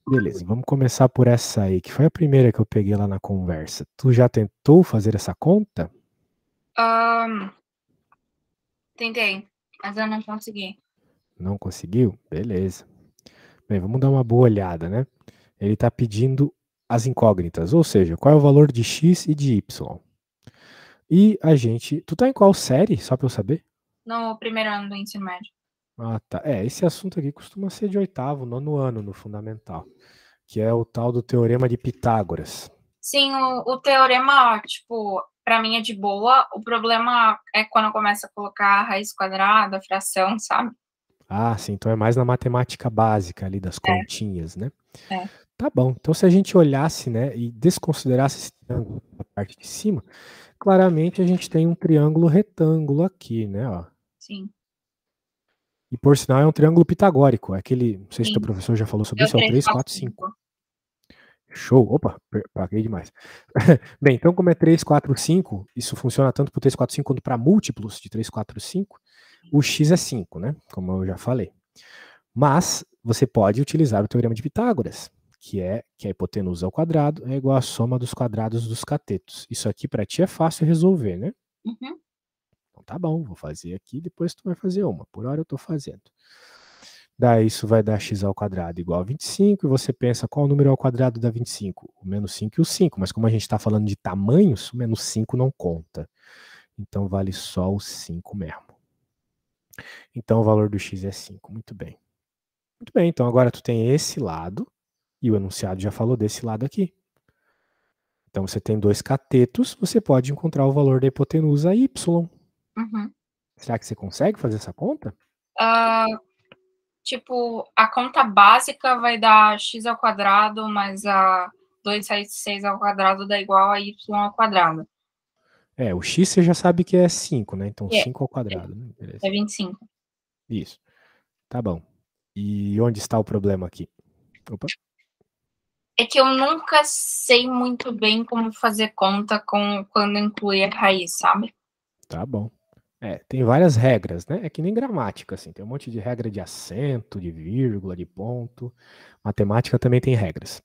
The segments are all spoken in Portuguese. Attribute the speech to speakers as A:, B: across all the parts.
A: Beleza, vamos começar por essa aí, que foi a primeira que eu peguei lá na conversa. Tu já tentou fazer essa conta?
B: Tentei, mas eu não consegui.
A: Não conseguiu? Beleza. Bem, vamos dar uma boa olhada, né? Ele está pedindo as incógnitas, ou seja, qual é o valor de x e de y. E a gente. Tu tá em qual série? Só para eu saber?
B: No primeiro ano do ensino médio.
A: Ah, tá. Esse assunto aqui costuma ser de oitavo, nono ano no fundamental, que é o tal do Teorema de Pitágoras.
B: Sim, o teorema, tipo, pra mim é de boa. O problema é quando eu começo a colocar raiz quadrada, fração, sabe?
A: Ah, sim, então é mais na matemática básica ali das
B: É,
A: continhas, né?
B: é.
A: Tá bom. Então, se a gente olhasse, né, e desconsiderasse esse triângulo na parte de cima, claramente a gente tem um triângulo retângulo aqui, né, ó.
B: Sim,
A: E por sinal é um triângulo pitagórico. É aquele, não sei se teu
B: sim.
A: professor já falou sobre
B: Deu
A: isso, é o
B: 3,
A: 3,
B: 4,
A: 4, 5.
B: 5.
A: Show. Opa, paguei demais. Bem, então como é 3, 4, 5, isso funciona tanto para o 3, 4, 5 quanto para múltiplos de 3, 4, 5. O x é 5, né? Como eu já falei. Mas você pode utilizar o teorema de Pitágoras, que é que a hipotenusa ao quadrado é igual à soma dos quadrados dos catetos. Isso aqui para ti é fácil resolver, né?
B: Uhum.
A: Então tá bom, vou fazer aqui, depois tu vai fazer uma. Por hora eu estou fazendo. Daí isso vai dar x ao quadrado igual a 25, e você pensa qual número ao quadrado dá 25? O menos 5 e o 5, mas como a gente está falando de tamanhos, o menos 5 não conta. Então vale só o 5 mesmo. Então o valor do x é 5. Muito bem. Muito bem, então agora tu tem esse lado, e o enunciado já falou desse lado aqui. Então você tem dois catetos, você pode encontrar o valor da hipotenusa y.
B: Uhum.
A: Será que você consegue fazer essa conta?
B: Ah, tipo, a conta básica vai dar x ao quadrado, mais a 2 raiz de 6 ao quadrado dá igual a y ao quadrado.
A: O x você já sabe que é 5, né? Então
B: E
A: 5 ao quadrado, né?
B: é
A: Beleza.
B: 25.
A: Isso. Tá bom. E onde está o problema aqui? Opa.
B: É que eu nunca sei muito bem como fazer conta quando inclui a raiz, sabe?
A: Tá bom. Tem várias regras, né? É que nem gramática, assim. Tem um monte de regra de acento, de vírgula, de ponto. Matemática também tem regras.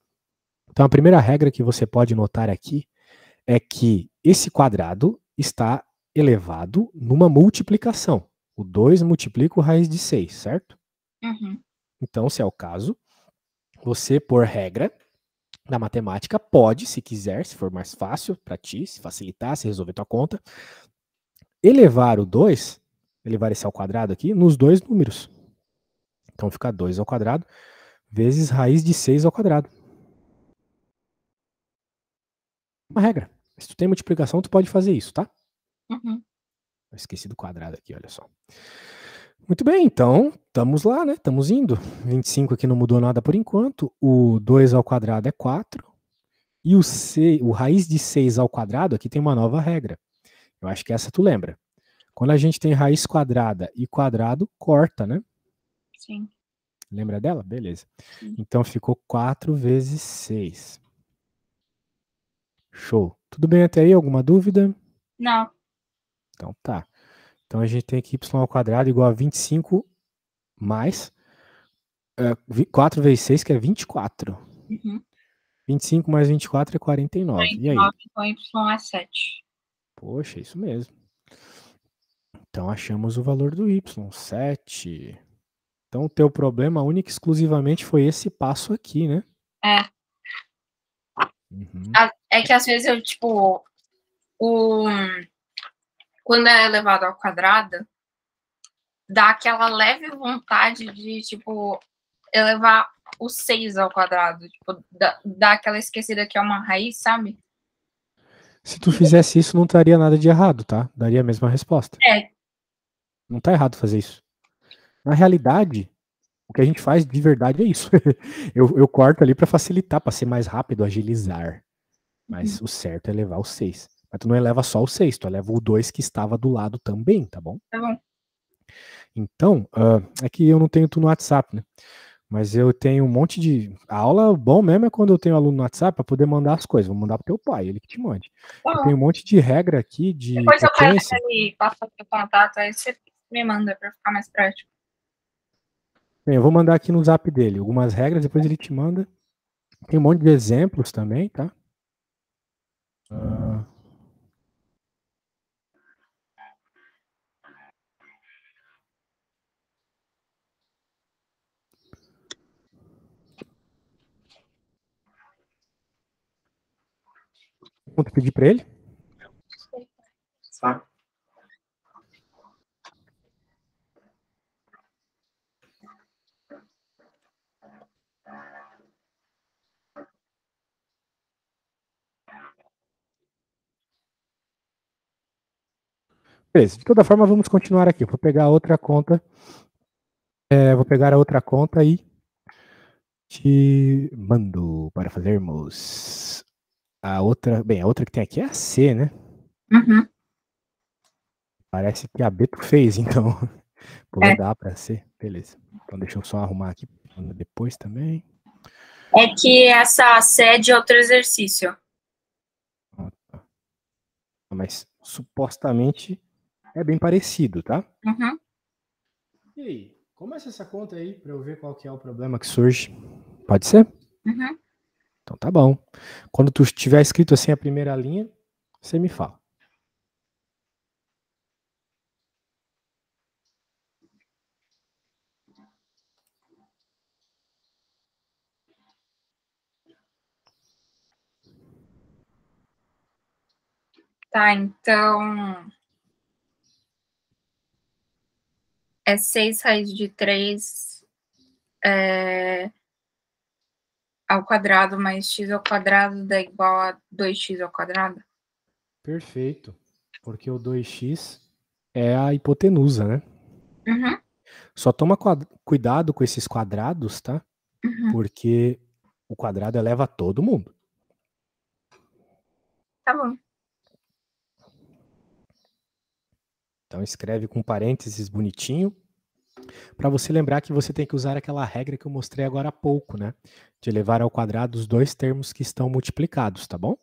A: Então, a primeira regra que você pode notar aqui é que esse quadrado está elevado numa multiplicação. O 2 multiplica o raiz de 6, certo?
B: Uhum.
A: Então, se é o caso, você, por regra da matemática, pode, se quiser, se for mais fácil para ti, se facilitar, se resolver tua conta, elevar o 2, elevar esse ao quadrado aqui, nos dois números. Então fica 2 ao quadrado vezes raiz de 6 ao quadrado. Uma regra. Se tu tem multiplicação, tu pode fazer isso, tá?
B: Uhum.
A: Eu esqueci do quadrado aqui, olha só. Muito bem, então, estamos lá, né? Estamos indo. 25 aqui não mudou nada por enquanto. O 2 ao quadrado é 4. E o raiz de 6 ao quadrado, aqui tem uma nova regra. Eu acho que essa tu lembra. Quando a gente tem raiz quadrada e quadrado, corta, né?
B: Sim,
A: Lembra dela? Beleza.
B: sim.
A: Então ficou 4 vezes 6. Show. Tudo bem até aí? Alguma dúvida?
B: Não.
A: Então tá. Então a gente tem que y ao quadrado igual a 25 mais 4 vezes 6, que é 24.
B: Uhum.
A: 25 mais 24 é 49. E aí?
B: 49 com y é 7.
A: Poxa, isso mesmo. Então achamos o valor do y, 7. Então o teu problema único e exclusivamente foi esse passo aqui, né?
B: É.
A: Uhum.
B: É que às vezes eu, tipo, o, quando é elevado ao quadrado, dá aquela leve vontade de, tipo, elevar o 6 ao quadrado. Tipo, dá aquela esquecida que é uma raiz, sabe?
A: Se tu fizesse isso, não estaria nada de errado, tá? Daria a mesma resposta.
B: É.
A: Não tá errado fazer isso. Na realidade, o que a gente faz de verdade é isso. eu corto ali para facilitar, para ser mais rápido, agilizar.
B: Uhum.
A: Mas o certo é levar o 6. Mas tu não eleva só o 6, tu eleva o 2 que estava do lado também, tá bom?
B: Tá bom.
A: Então, é que eu não tenho tu no WhatsApp, né? Mas eu tenho um monte de. A aula bom mesmo é quando eu tenho aluno no WhatsApp para poder mandar as coisas. Vou mandar pro teu pai, ele que te mande.
B: Tá
A: Eu
B: bom.
A: tenho um monte de regra aqui de
B: Depois eu peço pra
A: potência.
B: ele passar o seu contato, aí você me manda pra ficar mais prático.
A: Bem, eu vou mandar aqui no zap dele algumas regras, depois ele te manda. Tem um monte de exemplos também, tá? Vou pedir para ele.
B: Tá.
A: Beleza, de toda forma, vamos continuar aqui. Vou pegar outra conta. Vou pegar a outra conta e te mando para fazermos a outra. Bem, a outra que tem aqui é a C, né?
B: Uhum.
A: Parece que a B tu fez, então. Pulou
B: É.
A: da A para C. Beleza. Então deixa eu só arrumar aqui depois também.
B: É que essa sede é outro exercício.
A: Mas supostamente é bem parecido, tá?
B: Uhum.
A: E aí? Começa essa conta aí para eu ver qual que é o problema que surge. Pode ser?
B: Uhum.
A: Então tá bom. Quando tu tiver escrito assim a primeira linha, você me fala.
B: Tá, então é 6 raiz de 3 ao quadrado mais x ao quadrado dá igual a 2x ao quadrado?
A: Perfeito. Porque o 2x é a hipotenusa, né?
B: Uhum.
A: Só toma cuidado com esses quadrados, tá?
B: Uhum.
A: Porque o quadrado eleva todo mundo.
B: Tá bom.
A: Então escreve com parênteses bonitinho, para você lembrar que você tem que usar aquela regra que eu mostrei agora há pouco, né? De elevar ao quadrado os dois termos que estão multiplicados, tá bom?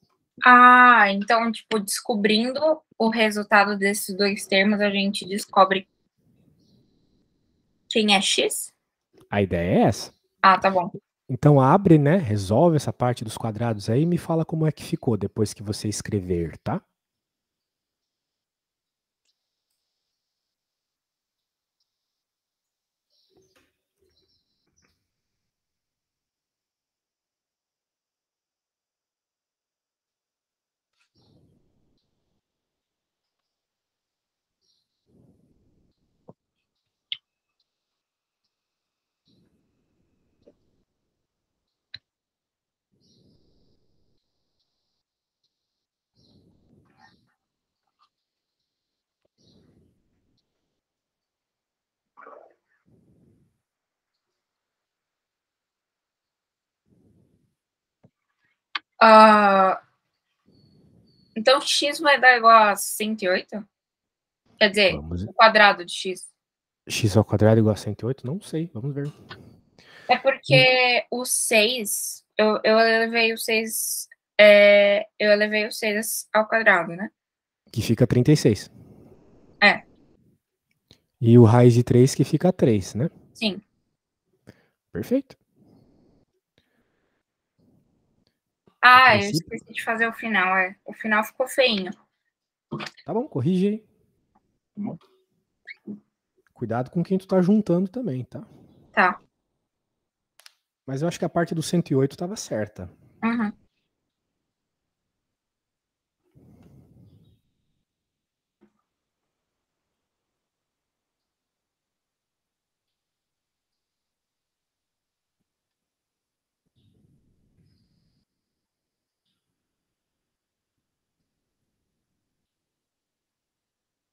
B: Ah, então, tipo, descobrindo o resultado desses dois termos, a gente descobre quem é x?
A: A ideia é essa.
B: Ah, tá bom.
A: Então abre, né? Resolve essa parte dos quadrados aí e me fala como é que ficou depois que você escrever, tá?
B: Então, x vai dar igual a 108? Quer dizer,
A: Vamos.
B: o quadrado de x.
A: X ao quadrado igual a 108? Não sei, vamos ver.
B: É porque o 6, eu elevei o 6, eu elevei o 6 ao quadrado, né?
A: Que fica 36.
B: É.
A: E o raiz de 3 que fica 3, né?
B: Sim.
A: Perfeito.
B: Ah, eu esqueci de fazer o final, O final ficou feinho.
A: Tá bom, corrige aí. Cuidado com quem tu tá juntando também, tá?
B: Tá.
A: Mas eu acho que a parte do 108 estava certa.
B: Uhum.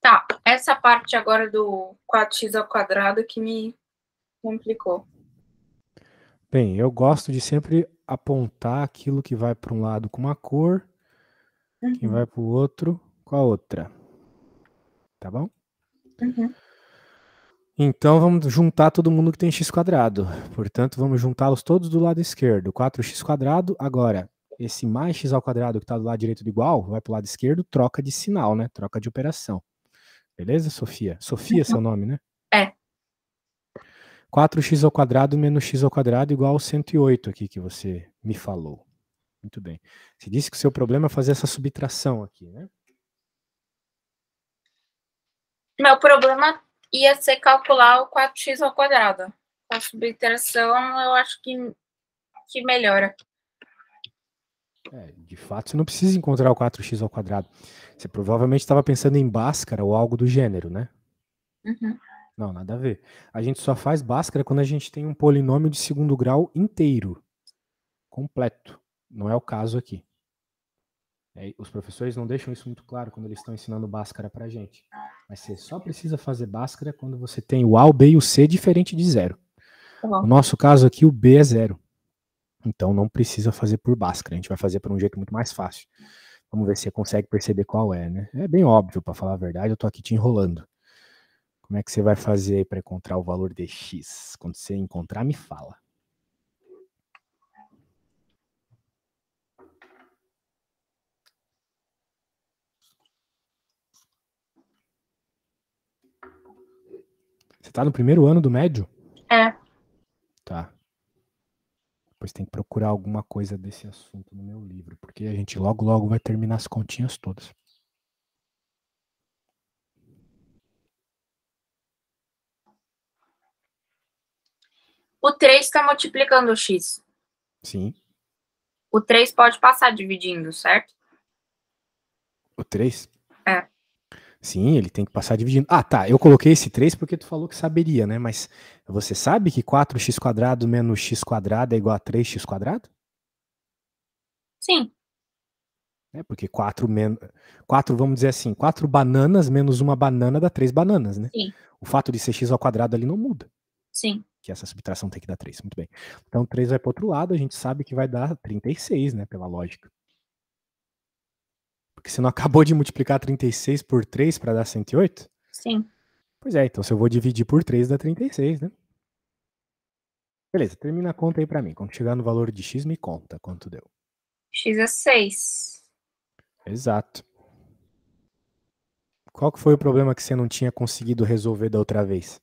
B: Tá, essa parte agora do 4x ao quadrado que me complicou.
A: Bem, eu gosto de sempre apontar aquilo que vai para um lado com uma cor, quem vai para o outro com a outra. Tá bom?
B: Uhum.
A: Então vamos juntar todo mundo que tem x quadrado. Portanto, vamos juntá-los todos do lado esquerdo. 4x quadrado. Agora, esse mais x ao quadrado que está do lado direito do igual, vai para o lado esquerdo, troca de sinal, né? Troca de operação. Beleza, Sofia? Sofia é seu nome, né?
B: É.
A: 4x ao quadrado menos x ao quadrado igual a 108 aqui que você me falou. Muito bem. Você disse que o seu problema é fazer essa subtração aqui, né?
B: Meu problema ia ser calcular o 4x ao quadrado. A subtração eu acho que melhora.
A: De fato, você não precisa encontrar o 4x ao quadrado. Você provavelmente estava pensando em Bhaskara ou algo do gênero, né?
B: Uhum.
A: Não, nada a ver. A gente só faz Bhaskara quando a gente tem um polinômio de segundo grau inteiro, completo. Não é o caso aqui. Os professores não deixam isso muito claro quando eles estão ensinando Bhaskara pra gente. Mas você só precisa fazer Bhaskara quando você tem o A, o B e o C diferente de zero. No nosso caso aqui, o B é zero. Então não precisa fazer por Bhaskara. A gente vai fazer por um jeito muito mais fácil. Vamos ver se você consegue perceber qual é, né? É bem óbvio, para falar a verdade, eu tô aqui te enrolando. Como é que você vai fazer aí para encontrar o valor de x? Quando você encontrar, me fala. Você tá no primeiro ano do médio?
B: É.
A: Tá. Depois tem que procurar alguma coisa desse assunto no meu livro, porque a gente logo vai terminar as continhas todas.
B: O 3 está multiplicando o x.
A: Sim.
B: O 3 pode passar dividindo, certo?
A: O 3?
B: É.
A: Sim, ele tem que passar dividindo. Ah, tá. Eu coloquei esse 3 porque tu falou que saberia, né? Mas você sabe que 4x² menos x² é igual a 3x²?
B: Sim.
A: Porque 4, vamos dizer assim, 4 bananas menos uma banana dá 3 bananas, né?
B: Sim.
A: O fato de ser x² ali não muda.
B: Sim.
A: Que essa subtração tem que dar 3. Muito bem. Então 3 vai para o outro lado, a gente sabe que vai dar 36, né? Pela lógica. Porque você não acabou de multiplicar 36 por 3 para dar 108?
B: Sim.
A: Pois é, então se eu vou dividir por 3 dá 36, né? Beleza, termina a conta aí para mim. Quando chegar no valor de x, me conta quanto deu.
B: X é 6.
A: Exato. Qual que foi o problema que você não tinha conseguido resolver da outra vez?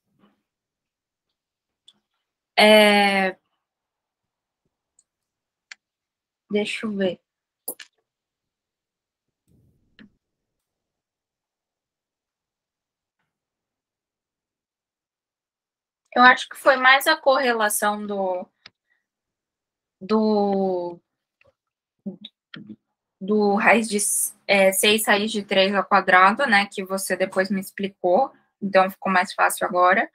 B: Deixa eu ver. Eu acho que foi mais a correlação do raiz de 6 raiz de 3 ao quadrado, né? Que você depois me explicou. Então ficou mais fácil agora.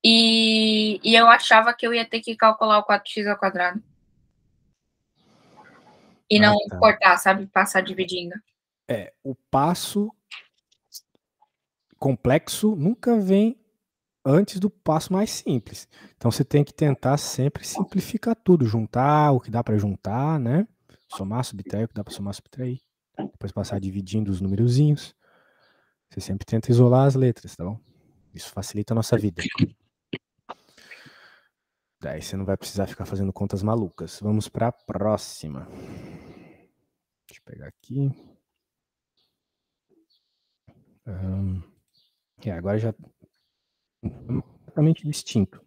B: E eu achava que eu ia ter que calcular o 4x ao quadrado. E não
A: tá.
B: cortar, sabe? Passar dividindo.
A: O passo complexo nunca vem antes do passo mais simples. Então você tem que tentar sempre simplificar tudo, juntar o que dá para juntar, né? Somar, subtrair o que dá para somar, subtrair. Depois passar dividindo os numerozinhos. Você sempre tenta isolar as letras, tá bom? Isso facilita a nossa vida. Daí você não vai precisar ficar fazendo contas malucas. Vamos para a próxima. Deixa eu pegar aqui. Agora já completamente distinto.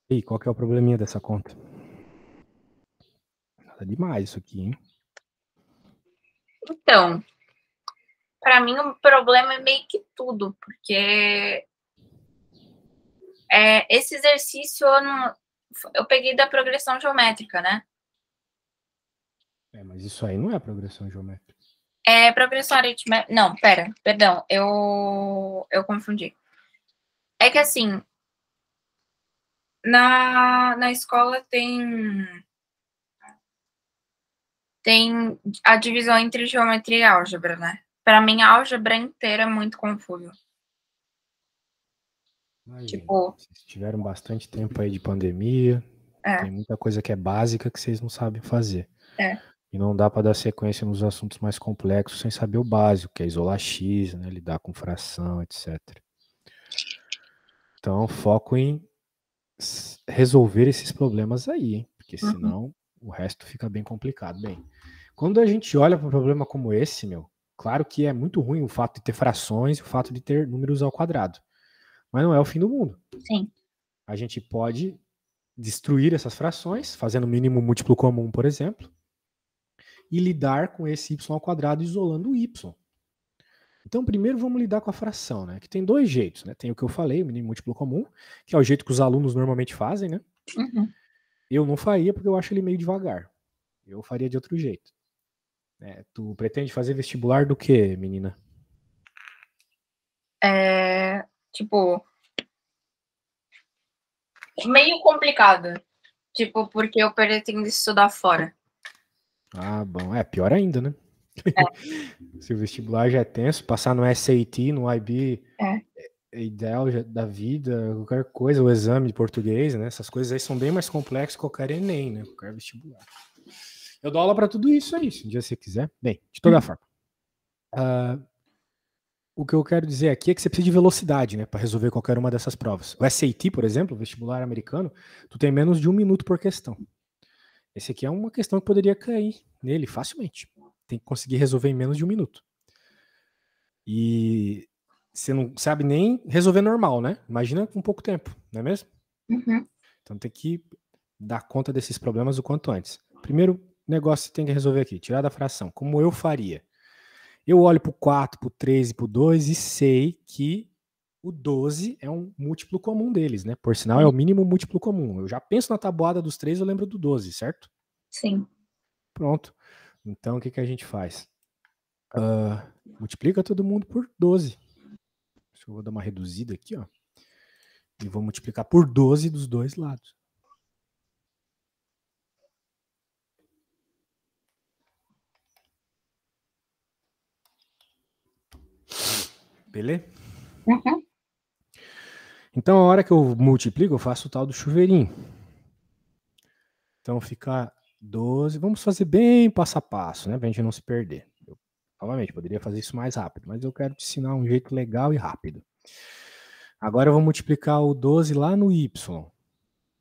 A: E aí, qual que é o probleminha dessa conta? Nada demais isso aqui, hein?
B: Então, para mim o problema é meio que tudo, porque esse exercício eu peguei da progressão geométrica, né?
A: Mas isso aí não é progressão geométrica.
B: É progressão aritmética. Não, perdão, eu confundi. É que assim, na escola tem a divisão entre geometria e álgebra, né? Para mim, a álgebra inteira é muito confusa.
A: Imagina, vocês tiveram bastante tempo aí de pandemia, tem muita coisa que é básica que vocês não sabem fazer. E não dá para dar sequência nos assuntos mais complexos sem saber o básico, que é isolar x, né, lidar com fração, etc. Então, foco em resolver esses problemas aí, hein? Porque senão o resto fica bem complicado. Bem, quando a gente olha para um problema como esse, Claro que é muito ruim o fato de ter frações e o fato de ter números ao quadrado. Mas não é o fim do mundo.
B: Sim.
A: A gente pode destruir essas frações, fazendo o mínimo múltiplo comum, por exemplo, e lidar com esse y ao quadrado isolando o y. Então, primeiro vamos lidar com a fração, né? Que tem dois jeitos, né? Tem o que eu falei, o mínimo múltiplo comum, que é o jeito que os alunos normalmente fazem, né?
B: Uhum.
A: Eu não faria porque eu acho ele meio devagar. Eu faria de outro jeito. Tu pretende fazer vestibular do quê, menina?
B: Tipo, meio complicado. Tipo, porque eu pretendo estudar fora.
A: Ah, bom. Pior ainda, né? Se o vestibular já é tenso, passar no SAT, no IB, é ideal da vida, qualquer coisa, o exame de português, né? Essas coisas aí são bem mais complexas que qualquer ENEM, né? Qualquer vestibular. Eu dou aula para tudo isso aí, se um dia você quiser. Bem, de toda forma. O que eu quero dizer aqui é que você precisa de velocidade, né, para resolver qualquer uma dessas provas. O SAT, por exemplo, o vestibular americano, tu tem menos de 1 minuto por questão. Esse aqui é uma questão que poderia cair nele facilmente. Tem que conseguir resolver em menos de 1 minuto. E você não sabe nem resolver normal, né? Imagina com pouco tempo, não é mesmo?
B: Uhum.
A: Então tem que dar conta desses problemas o quanto antes. Primeiro negócio que você tem que resolver aqui, tirar da fração. Como eu faria? Eu olho para o 4, para o 3 e para o 2 e sei que o 12 é um múltiplo comum deles, né? Por sinal, é o mínimo múltiplo comum. Eu já penso na tabuada dos 3, eu lembro do 12, certo?
B: Sim.
A: Pronto. Então, o que a gente faz? Multiplica todo mundo por 12. Eu vou dar uma reduzida aqui, ó. E vou multiplicar por 12 dos dois lados. Beleza?
B: Uhum.
A: Então, a hora que eu multiplico, eu faço o tal do chuveirinho. Então, fica 12. Vamos fazer bem passo a passo, né? Pra gente não se perder. Eu, novamente, poderia fazer isso mais rápido, mas eu quero te ensinar um jeito legal e rápido. Agora eu vou multiplicar o 12 lá no y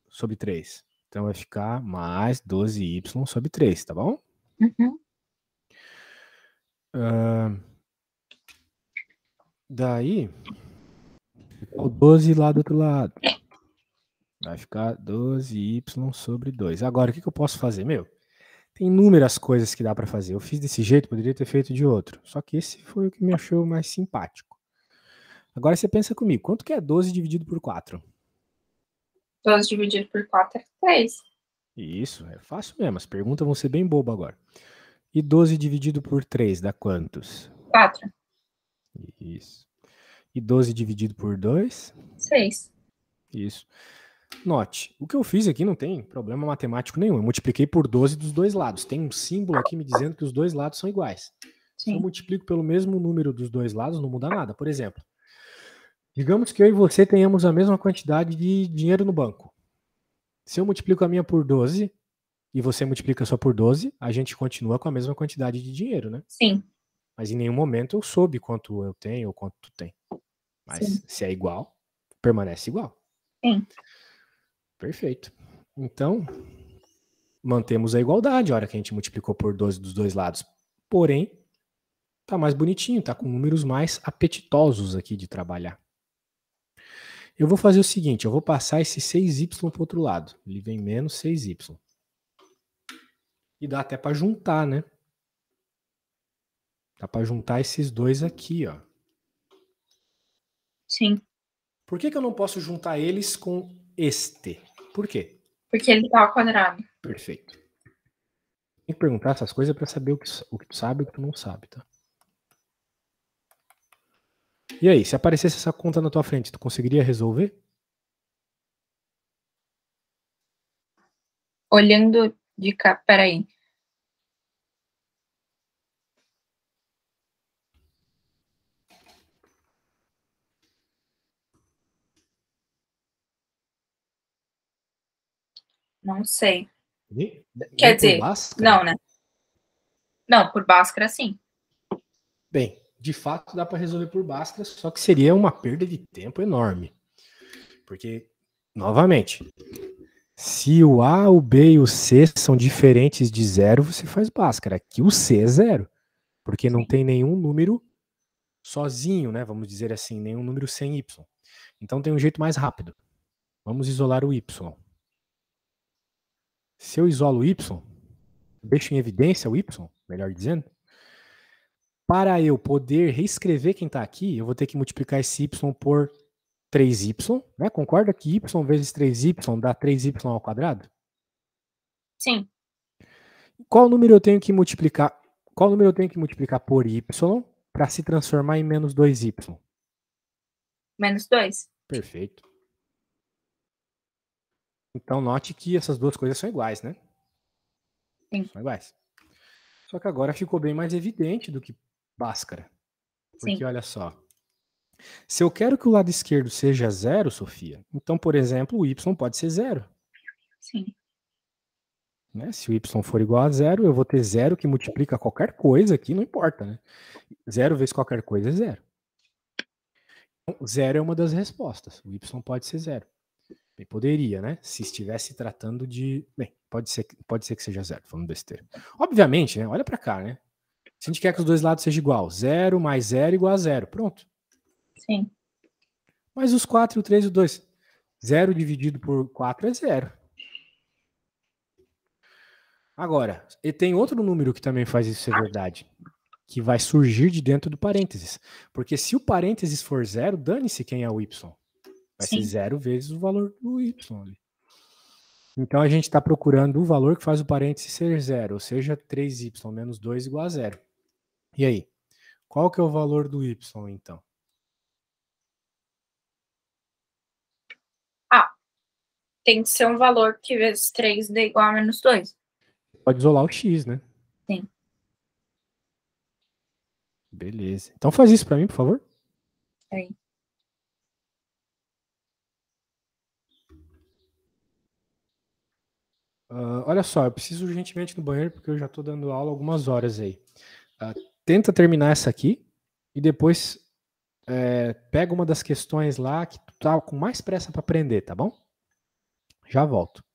A: sobre 3. Então, vai ficar mais 12y sobre 3, tá bom?
B: Uhum.
A: Daí, o 12 lá do outro lado. Vai ficar 12y sobre 2. Agora, o que eu posso fazer? Tem inúmeras coisas que dá para fazer. Eu fiz desse jeito, poderia ter feito de outro. Só que esse foi o que me achou mais simpático. Agora você pensa comigo, quanto que é 12 dividido por 4?
B: 12 dividido por 4 é 3.
A: Isso, é fácil mesmo. As perguntas vão ser bem bobas agora. E 12 dividido por 3 dá quantos?
B: 4.
A: Isso. E 12 dividido por 2?
B: 6.
A: Isso. Note, o que eu fiz aqui não tem problema matemático nenhum. Eu multipliquei por 12 dos dois lados. Tem um símbolo aqui me dizendo que os dois lados são iguais.
B: Sim.
A: Se eu multiplico pelo mesmo número dos dois lados, não muda nada. Por exemplo, digamos que eu e você tenhamos a mesma quantidade de dinheiro no banco. Se eu multiplico a minha por 12 e você multiplica só por 12, a gente continua com a mesma quantidade de dinheiro, né?
B: Sim.
A: Mas em nenhum momento eu soube quanto eu tenho ou quanto tu tem. Mas
B: Sim.
A: se é igual, permanece igual.
B: Sim.
A: Perfeito. Então, mantemos a igualdade a hora que a gente multiplicou por 12 dos dois lados. Porém, tá mais bonitinho, tá com números mais apetitosos aqui de trabalhar. Eu vou fazer o seguinte, eu vou passar esse 6y para o outro lado. Ele vem menos 6y. E dá até para juntar, né? Dá para juntar esses dois aqui, ó.
B: Sim.
A: Por que eu não posso juntar eles com este? Por quê?
B: Porque ele tá ao quadrado.
A: Perfeito. Tem que perguntar essas coisas para saber o que tu sabe e o que tu não sabe, tá? E aí, se aparecesse essa conta na tua frente, tu conseguiria resolver?
B: Olhando de cá, peraí. Não sei. Quer dizer, não, né? Não, por Bhaskara, sim.
A: Bem, de fato dá para resolver por Bhaskara, só que seria uma perda de tempo enorme. Porque, novamente, se o A, o B e o C são diferentes de zero, você faz Bhaskara. Aqui o C é zero. Porque não
B: Sim.
A: tem nenhum número sozinho, né? Vamos dizer assim, nenhum número sem y. Então tem um jeito mais rápido. Vamos isolar o y. Se eu isolo o y, deixo em evidência o y, melhor dizendo, para eu poder reescrever quem está aqui, eu vou ter que multiplicar esse y por 3y, né? Concorda que y vezes 3y dá 3y ao quadrado?
B: Sim.
A: Qual número eu tenho que multiplicar? Qual número eu tenho que multiplicar por y para se transformar em menos 2y?
B: Menos 2.
A: Perfeito. Então note que essas duas coisas são iguais, né?
B: Sim.
A: São iguais. Só que agora ficou bem mais evidente do que Bhaskara. Porque
B: Sim.
A: olha só. Se eu quero que o lado esquerdo seja zero, Sofia, então, por exemplo, o y pode ser zero.
B: Sim.
A: Né? Se o y for igual a zero, eu vou ter zero que multiplica qualquer coisa aqui, não importa, né? Zero vezes qualquer coisa é zero. Então, zero é uma das respostas. O y pode ser zero. Bem, poderia, né? Se estivesse tratando de... Bem, pode ser que seja zero, falando besteira. Obviamente, né? Olha para cá, né? Se a gente quer que os dois lados sejam igual, 0 mais 0 igual a 0. Pronto.
B: Sim.
A: Mas os 4, o 3 e o 2. 0 dividido por 4 é 0. Agora, e tem outro número que também faz isso ser verdade, que vai surgir de dentro do parênteses. Porque se o parênteses for 0, dane-se quem é o y. Vai ser
B: Sim.
A: 0 vezes o valor do y ali. Então a gente está procurando o valor que faz o parênteses ser 0, ou seja, 3y menos 2 igual a 0. E aí? Qual que é o valor do y, então?
B: Ah, tem que ser um valor que vezes 3 dê igual a menos 2.
A: Pode isolar o x, né?
B: Sim.
A: Beleza. Então faz isso para mim, por favor.
B: Aí.
A: Olha só, eu preciso urgentemente no banheiro porque eu já estou dando aula algumas horas aí. Tenta terminar essa aqui e depois pega uma das questões lá que tu tá com mais pressa para aprender, tá bom? Já volto.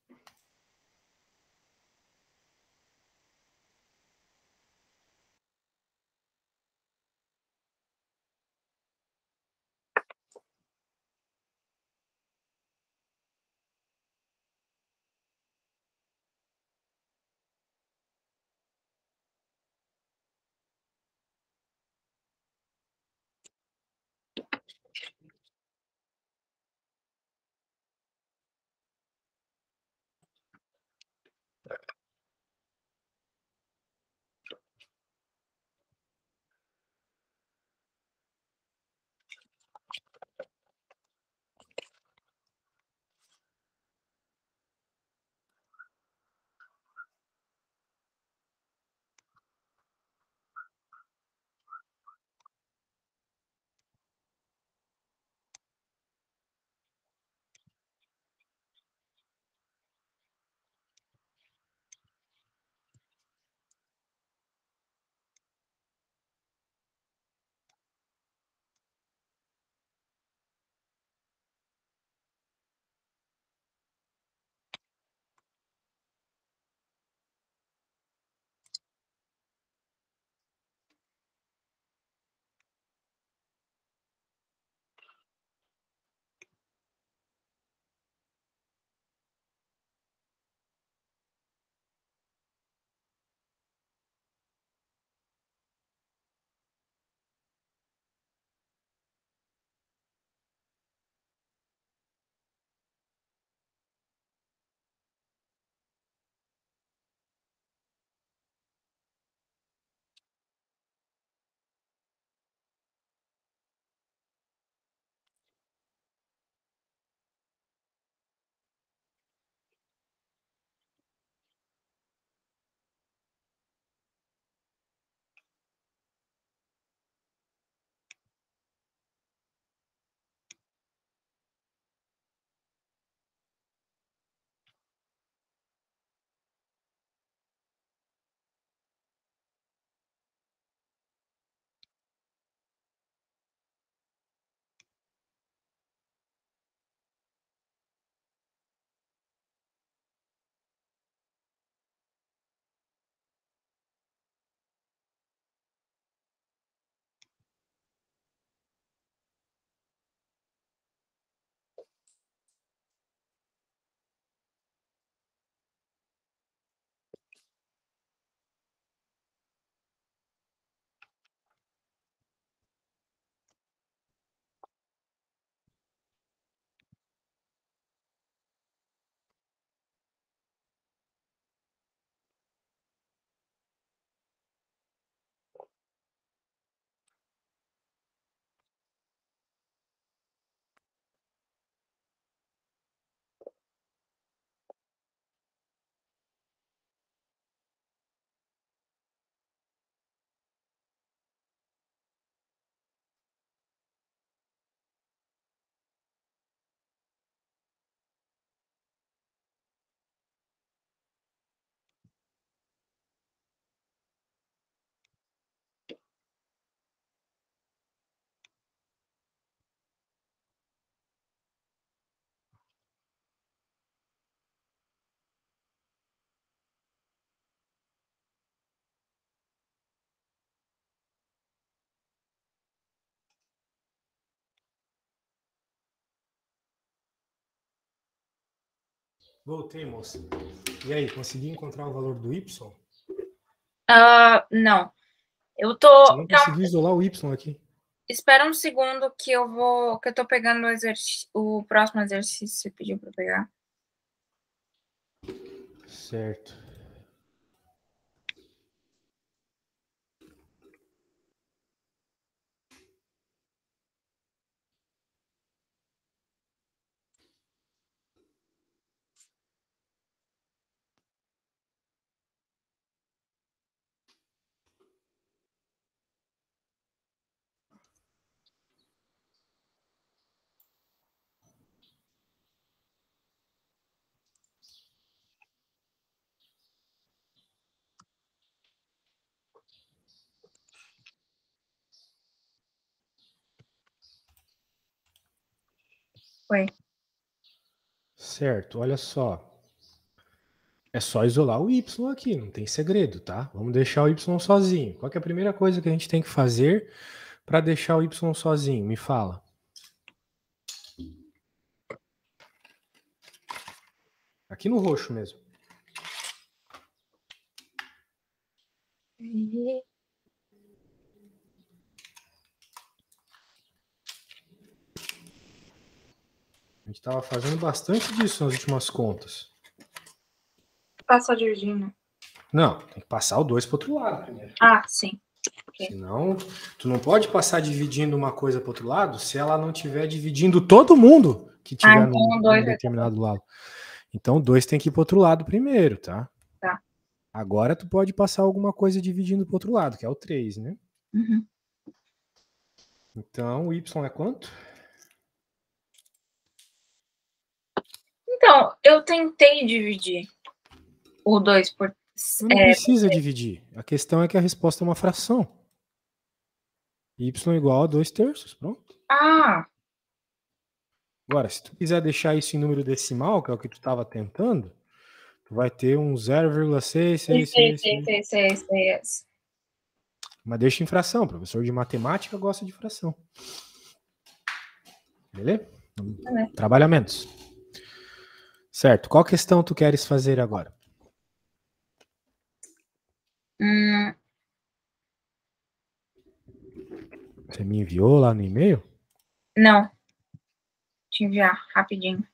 A: Voltei, moça. E aí, consegui encontrar o valor do Y?
B: Não. Eu
A: Eu
B: tô.
A: não
B: Calma,
A: consegui isolar o Y aqui.
B: espera um segundo que eu vou. Que eu tô pegando o próximo exercício que você pediu pra eu pegar.
A: Certo.
B: Oi.
A: Certo, olha só. É só isolar o Y aqui, não tem segredo, tá? Vamos deixar o Y sozinho. Qual que é a primeira coisa que a gente tem que fazer para deixar o Y sozinho? Me fala. Aqui no roxo mesmo. A gente estava fazendo bastante disso nas últimas contas.
B: Passou dividindo.
A: Não, tem que passar o 2 para outro lado primeiro.
B: Ah, sim. Okay.
A: Senão, tu não pode passar dividindo uma coisa para outro lado se ela não estiver dividindo todo mundo que tiver num determinado lado. Então, 2 tem que ir para outro lado primeiro, tá?
B: Tá.
A: Agora tu pode passar alguma coisa dividindo para outro lado, que é o 3, né?
B: Uhum.
A: Então, o Y é quanto?
B: Então, eu tentei dividir o 2 por...
A: Não precisa dividir. A questão é que a resposta é uma fração. Y igual a 2/3, pronto.
B: Ah!
A: Agora, se tu quiser deixar isso em número decimal, que é o que tu estava tentando, tu vai ter um 0,666. Mas deixa em fração. O professor de matemática gosta de fração. Beleza? Trabalha menos. Certo. Qual questão tu queres fazer agora? Você me enviou lá no e-mail?
B: Não. Te enviar rapidinho.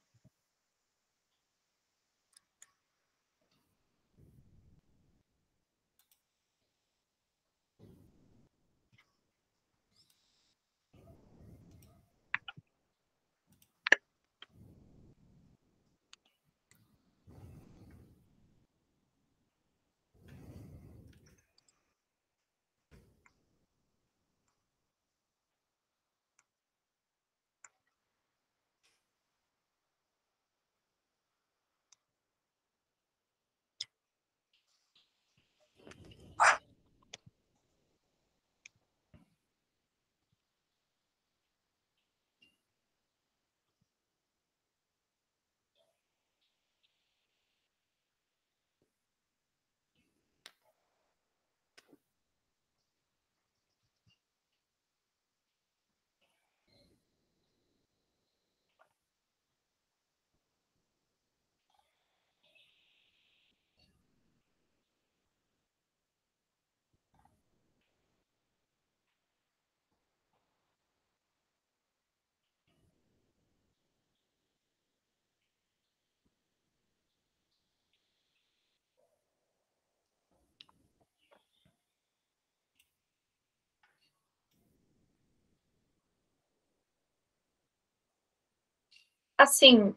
B: Assim,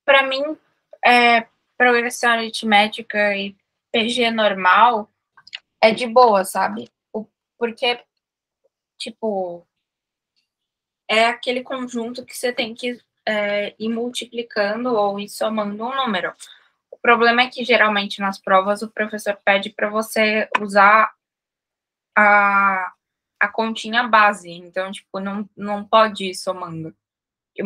B: para mim, progressão aritmética e PG normal é de boa, sabe? Porque, tipo, é aquele conjunto que você tem que ir multiplicando ou ir somando um número. O problema é que, geralmente, nas provas, o professor pede para você usar a continha base. Então, tipo, não pode ir somando. E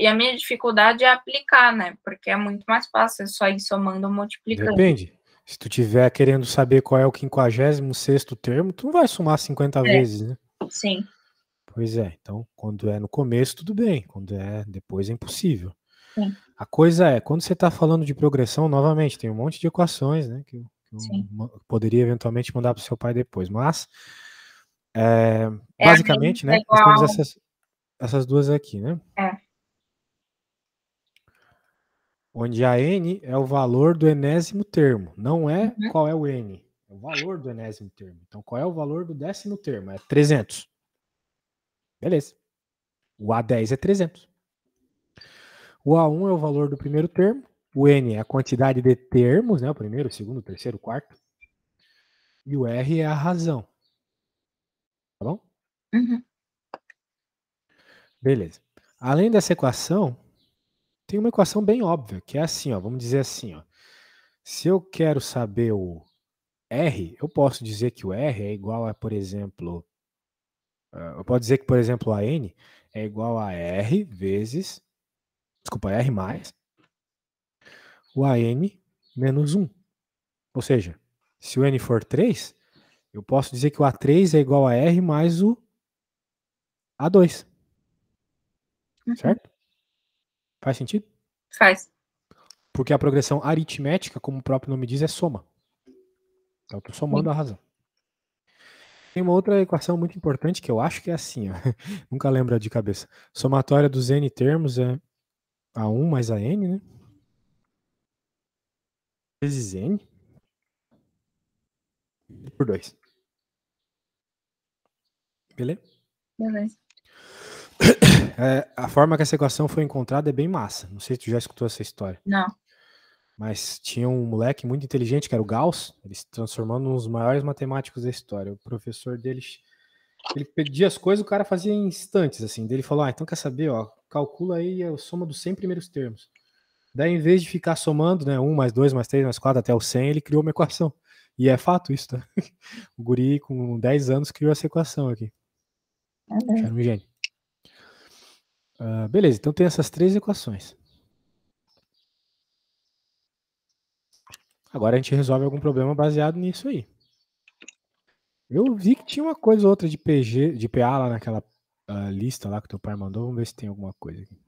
B: a minha dificuldade é aplicar, né? Porque é muito mais fácil só ir somando ou multiplicando.
A: Depende. Se tu tiver querendo saber qual é o 56º termo, tu não vai somar 50 vezes, né?
B: Sim.
A: Pois é. Então, quando é no começo, tudo bem. Quando é depois, é impossível.
B: Sim.
A: A coisa é, quando você está falando de progressão, novamente, tem um monte de equações, né? Que eu poderia eventualmente mandar para o seu pai depois. Mas, basicamente, né? Nós temos essas duas aqui, né? Onde a n é o valor do enésimo termo. Não é qual é o n, é o valor do enésimo termo. Então, qual é o valor do 10º termo? É 300. Beleza. O A10 é 300. O A1 é o valor do primeiro termo. O N é a quantidade de termos, né? O primeiro, o segundo, o terceiro, o quarto. E o R é a razão. Tá bom? Beleza. Além dessa equação, tem uma equação bem óbvia, que é assim, ó. Vamos dizer assim, ó. Se eu quero saber o R, eu posso dizer que o R é igual a, por exemplo... eu posso dizer que, por exemplo, a N é igual a R vezes... Desculpa, R mais o AN menos 1. Ou seja, se o N for 3, eu posso dizer que o A3 é igual a R mais o A2. Certo? Faz sentido?
B: Faz.
A: Porque a progressão aritmética, como o próprio nome diz, é soma. Então, eu estou somando a razão. Tem uma outra equação muito importante que eu acho que é assim, ó. Nunca lembro de cabeça. Somatória dos N termos é A1 mais a N, né? Vezes N por 2. Beleza?
B: Beleza.
A: A forma que essa equação foi encontrada é bem massa. Não sei se tu já escutou essa história.
B: Não.
A: Mas tinha um moleque muito inteligente, que era o Gauss, ele se transformou num dos maiores matemáticos da história. O professor dele, ele pedia as coisas, o cara fazia em instantes, assim. Daí ele falou, então quer saber, ó, calcula aí a soma dos 100 primeiros termos. Daí, em vez de ficar somando, né, 1 mais 2 mais 3 mais 4 até o 100, ele criou uma equação. E é fato isso, tá? O guri, com 10 anos, criou essa equação aqui. Era um gênio. Beleza, então tem essas 3 equações. Agora a gente resolve algum problema baseado nisso aí. Eu vi que tinha uma coisa ou outra de PG, de PA lá naquela lista lá que teu pai mandou. Vamos ver se tem alguma coisa aqui.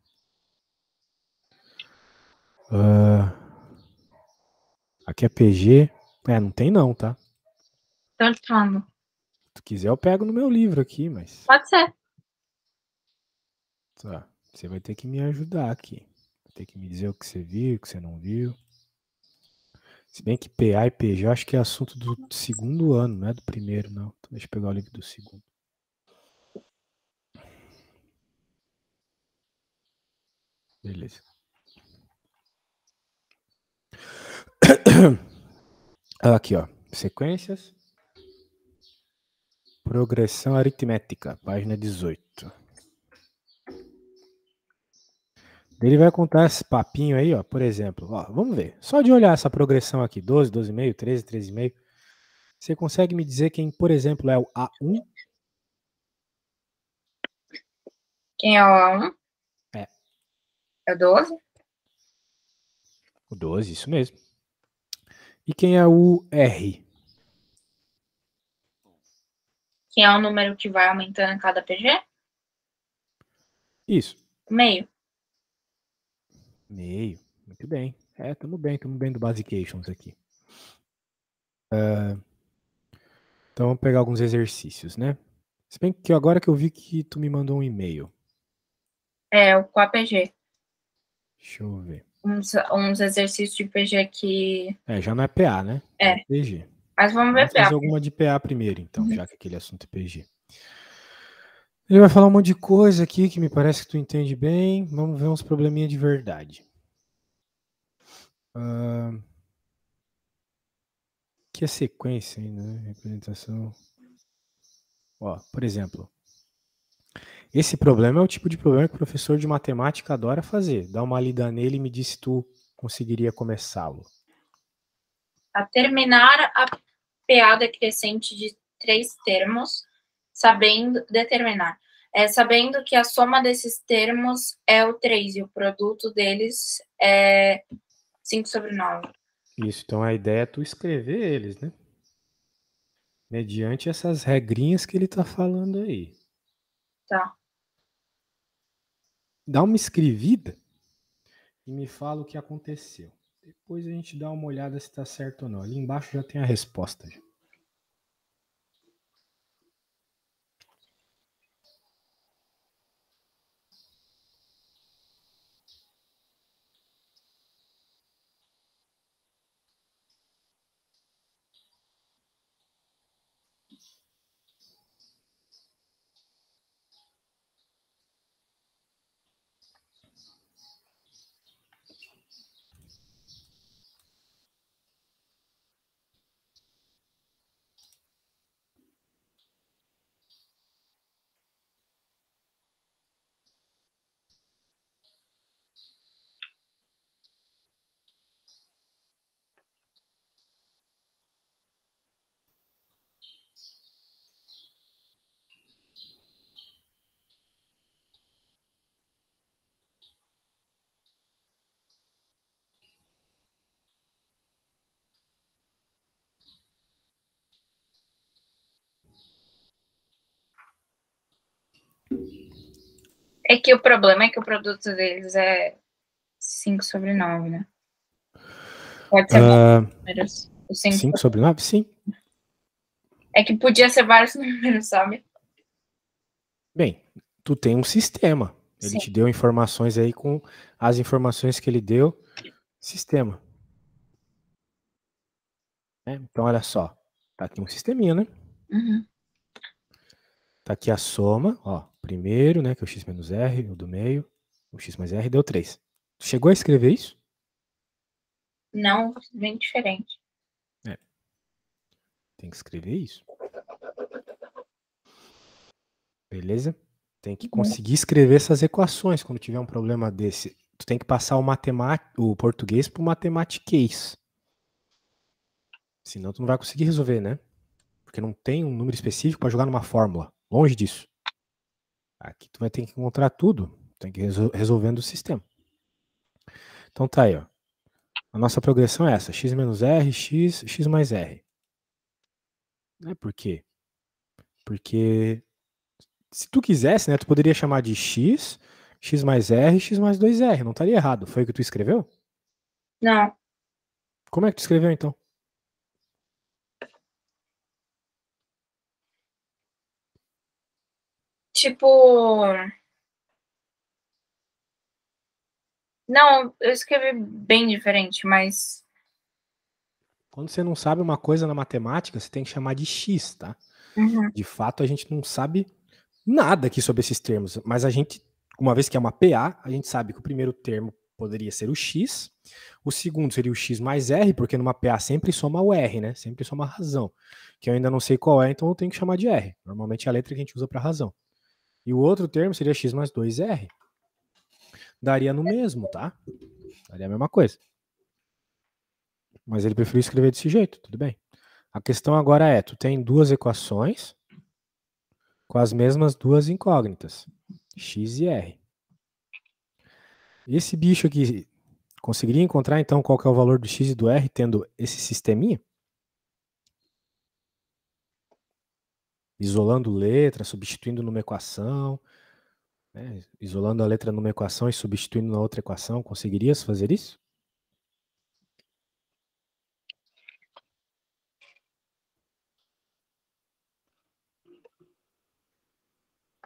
A: Aqui é PG. Não tem não, tá?
B: Tô te falando.
A: Se tu quiser, eu pego no meu livro aqui, mas...
B: Pode ser.
A: Tá. Você vai ter que me ajudar aqui. Vai ter que me dizer o que você viu, o que você não viu. Se bem que PA e PG eu acho que é assunto do segundo ano, não é do primeiro, não. Então deixa eu pegar o livro do segundo. Beleza. Aqui, ó. Sequências. Progressão aritmética, página 18. Ele vai contar esse papinho aí, ó, por exemplo. Ó, vamos ver. Só de olhar essa progressão aqui, 12, 12,5, 13, 13,5. Você consegue me dizer quem, por exemplo, é o A1?
B: Quem é o A1? É o 12?
A: O 12, isso mesmo. E quem é o R?
B: Quem é o número que vai aumentando em cada PG?
A: Isso.
B: Meio.
A: Meio. Muito bem. Tamo bem do Basications aqui. Então vamos pegar alguns exercícios, né? Se bem que agora que eu vi que tu me mandou um e-mail.
B: É, o APG.
A: Deixa eu ver.
B: Uns exercícios de PG que...
A: Já não é PA, né? É PG.
B: Mas vamos ver
A: PA. Fazer alguma de PA primeiro, então, já que aquele assunto é PG. Ele vai falar um monte de coisa aqui que me parece que tu entende bem. Vamos ver uns probleminha de verdade. Que é sequência ainda, né? Representação. Ó, por exemplo, esse problema é o tipo de problema que o professor de matemática adora fazer. Dá uma lida nele e me diz se tu conseguiria começá-lo.
B: A terminar a PA decrescente de 3 termos, sabendo determinar. Sabendo que a soma desses termos é o 3 e o produto deles é 5 sobre 9.
A: Isso, então a ideia é tu escrever eles, né? Mediante essas regrinhas que ele tá falando aí.
B: Tá.
A: Dá uma escrevida e me fala o que aconteceu. Depois a gente dá uma olhada se está certo ou não. Ali embaixo já tem a resposta.
B: É que o problema é que o produto deles é 5/9, né? Pode ser vários números. O
A: 5 sobre 9? Sim.
B: É que podia ser vários números, sabe?
A: Bem, tu tem um sistema. Ele
B: Sim.
A: te deu informações aí com as informações que ele deu, sistema. Então, olha só. Tá aqui um sisteminha, né?
B: Uhum.
A: Tá aqui a soma, ó. Primeiro, né, que é o x menos r, o do meio. O x mais r deu 3. Tu chegou a escrever isso?
B: Não, bem diferente.
A: Tem que escrever isso. Beleza? Tem que conseguir escrever essas equações quando tiver um problema desse. Tu tem que passar o português pro matematiquês. Senão tu não vai conseguir resolver, né? Porque não tem um número específico para jogar numa fórmula. Longe disso. Aqui tu vai ter que encontrar tudo. Tem que resolvendo o sistema. Então tá aí, ó. A nossa progressão é essa. X menos R, x mais R. Por quê? Porque se tu quisesse, né, tu poderia chamar de x mais R, x mais 2R. Não estaria errado. Foi o que tu escreveu?
B: Não.
A: Como é que tu escreveu, então?
B: Tipo. Não, eu escrevi bem diferente, mas.
A: Quando você não sabe uma coisa na matemática, você tem que chamar de x, tá?
B: Uhum.
A: De fato, a gente não sabe nada aqui sobre esses termos, mas a gente, uma vez que é uma PA, a gente sabe que o primeiro termo poderia ser o x, o segundo seria o x mais r, porque numa PA sempre soma o r, né? Sempre soma a razão, que eu ainda não sei qual é, então eu tenho que chamar de r. Normalmente é a letra que a gente usa para razão. E o outro termo seria x mais 2r. Daria no mesmo, tá? Daria a mesma coisa. Mas ele preferiu escrever desse jeito, tudo bem. A questão agora é, tu tem duas equações com as mesmas duas incógnitas, x e r. Esse bicho aqui, conseguiria encontrar então qual que é o valor do x e do r tendo esse sisteminha? Isolando letra, substituindo numa equação, né? Isolando a letra numa equação e substituindo na outra equação, conseguirias fazer isso?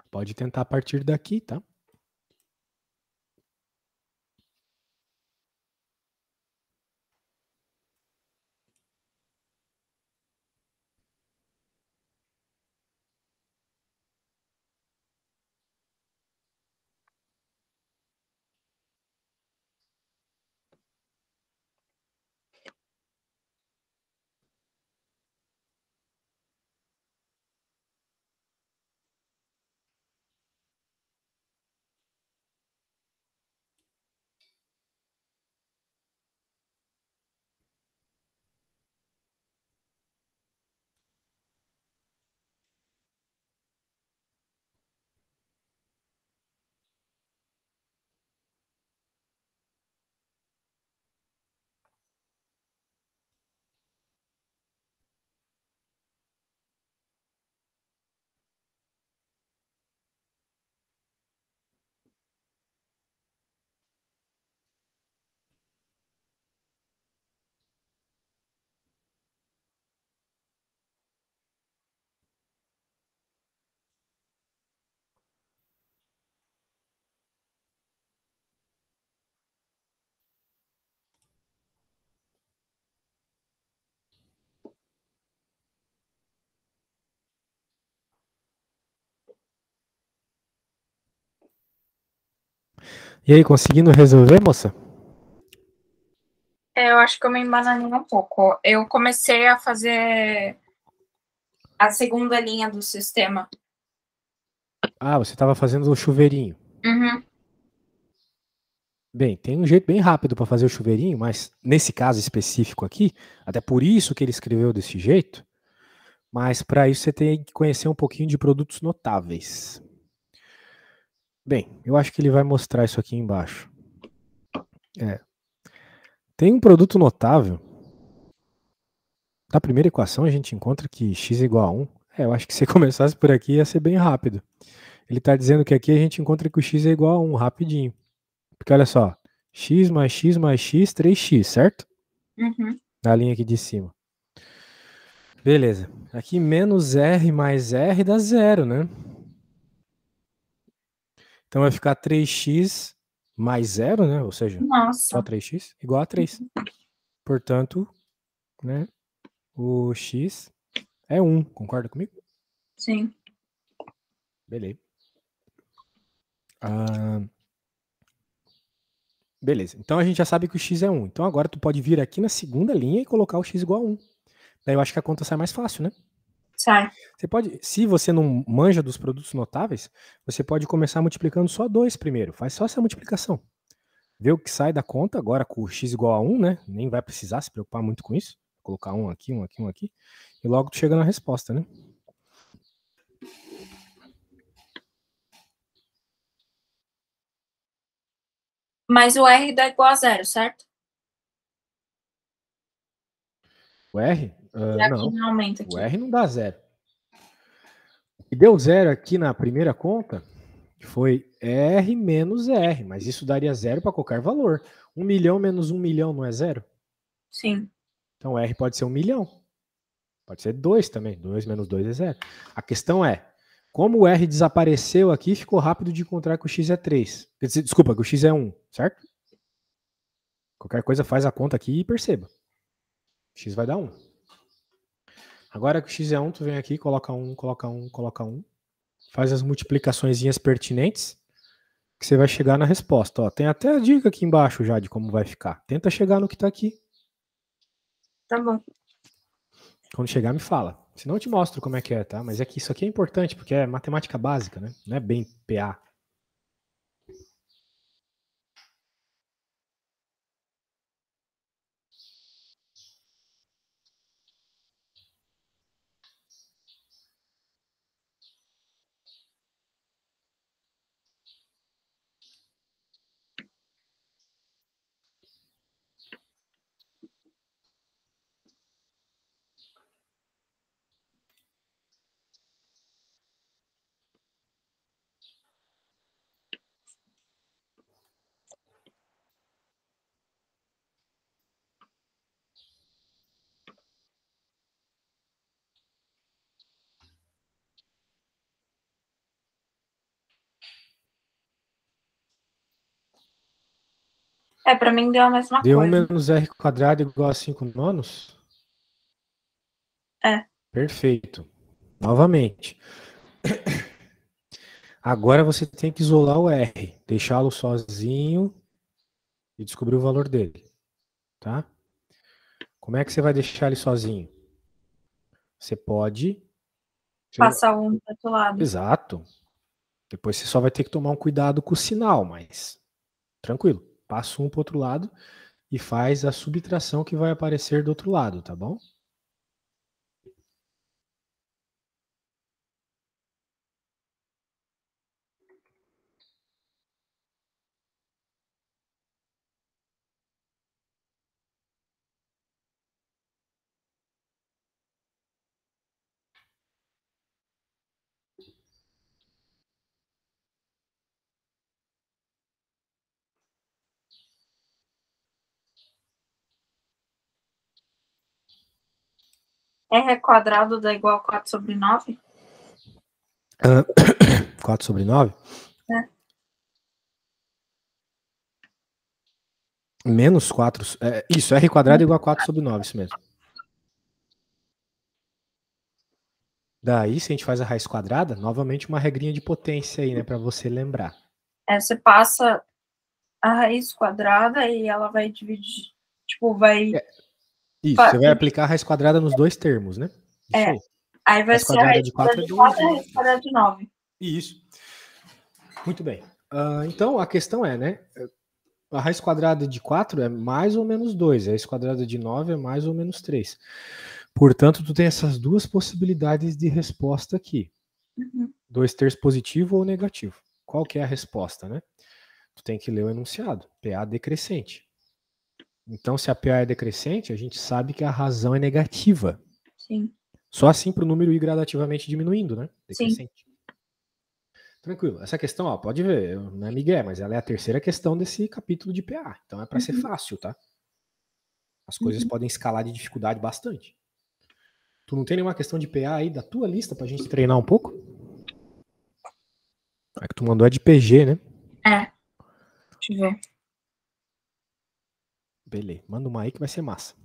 A: Pode tentar a partir daqui, tá? E aí, conseguindo resolver, moça?
B: Eu acho que eu me embananei um pouco. Eu comecei a fazer a segunda linha do sistema.
A: Ah, você estava fazendo o chuveirinho.
B: Uhum.
A: Bem, tem um jeito bem rápido para fazer o chuveirinho, mas nesse caso específico aqui, até por isso que ele escreveu desse jeito, mas para isso você tem que conhecer um pouquinho de produtos notáveis. Bem, eu acho que ele vai mostrar isso aqui embaixo. Tem um produto notável. Na primeira equação a gente encontra que x é igual a 1. Eu acho que se começasse por aqui ia ser bem rápido. Ele está dizendo que aqui a gente encontra que o x é igual a 1, rapidinho. Porque olha só, x mais x mais x, 3x, certo?
B: Uhum.
A: Na linha aqui de cima. Beleza. Aqui menos r mais r dá zero, né? Então vai ficar 3x mais zero, né? Ou seja, só
B: Nossa.
A: 3x igual a 3. Portanto, né, o x é 1. Concorda comigo?
B: Sim.
A: Beleza. Beleza. Então a gente já sabe que o x é 1. Então agora tu pode vir aqui na segunda linha e colocar o x igual a 1. Daí eu acho que a conta sai mais fácil, né?
B: Sai.
A: Você pode, se você não manja dos produtos notáveis, você pode começar multiplicando só 2 primeiro. Faz só essa multiplicação. Vê o que sai da conta agora com o x igual a 1, né? Nem vai precisar se preocupar muito com isso. Vou colocar um aqui, um aqui, um aqui. E logo tu chega na resposta, né?
B: Mas o R dá igual a zero, certo?
A: O R?
B: E aqui
A: Não.
B: não aumenta
A: O
B: aqui.
A: R não dá zero. O que deu zero aqui na primeira conta foi R menos R, mas isso daria zero para qualquer valor. 1 milhão menos 1 milhão não é zero?
B: Sim.
A: Então R pode ser 1 milhão. Pode ser 2 também. 2 menos 2 é zero. A questão é, como o R desapareceu aqui, ficou rápido de encontrar que o X é 3. Desculpa, que o X é 1, certo? Qualquer coisa faz a conta aqui e perceba. X vai dar 1. Agora que o X é 1, tu vem aqui, coloca 1, coloca 1, coloca 1. Faz as multiplicaçõezinhas pertinentes que você vai chegar na resposta. Ó, tem até a dica aqui embaixo já de como vai ficar. Tenta chegar no que está aqui.
B: Tá bom.
A: Quando chegar, me fala. Senão eu te mostro como é que é, tá? Mas é que isso aqui é importante, porque é matemática básica, né? Não é bem PA.
B: Pra mim deu a mesma
A: D1
B: coisa.
A: menos R quadrado igual a 5 nonos?
B: É.
A: Perfeito. Novamente. Agora você tem que isolar o R, deixá-lo sozinho e descobrir o valor dele, tá? Como é que você vai deixar ele sozinho? Você pode...
B: Passar um do outro lado.
A: Exato. Depois você só vai ter que tomar um cuidado com o sinal, mas tranquilo. Passa um para o outro lado e faz a subtração que vai aparecer do outro lado, tá bom?
B: R quadrado dá igual a 4 sobre 9?
A: 4 sobre 9?
B: É.
A: Menos 4. Isso, R quadrado é igual a 4 sobre 9, isso mesmo. Daí, se a gente faz a raiz quadrada, novamente uma regrinha de potência aí, né, para você lembrar.
B: Você passa a raiz quadrada e ela vai dividir, tipo, vai...
A: Isso, você vai aplicar a raiz quadrada nos dois termos, né? Isso aí.
B: Aí vai ser a raiz
A: de
B: quadrada
A: 4 é
B: de
A: 2.
B: 4 e a raiz quadrada de 9.
A: Isso. Muito bem. Então, a questão é, né? A raiz quadrada de 4 é mais ou menos 2. A raiz quadrada de 9 é mais ou menos 3. Portanto, tu tem essas duas possibilidades de resposta aqui. 2/3 positivo ou negativo. Qual que é a resposta, né? Tu tem que ler o enunciado. PA decrescente. Então, se a PA é decrescente, a gente sabe que a razão é negativa.
B: Sim.
A: Só assim para o número ir gradativamente diminuindo, né? Decrescente.
B: Sim.
A: Tranquilo. Essa questão, ó, pode ver, não é migué, mas ela é a terceira questão desse capítulo de PA. Então é para ser fácil, tá? As coisas podem escalar de dificuldade bastante. Tu não tem nenhuma questão de PA aí da tua lista pra gente treinar um pouco? É que tu mandou é de PG, né?
B: É. Deixa eu ver.
A: Beleza. Manda uma aí que vai ser massa.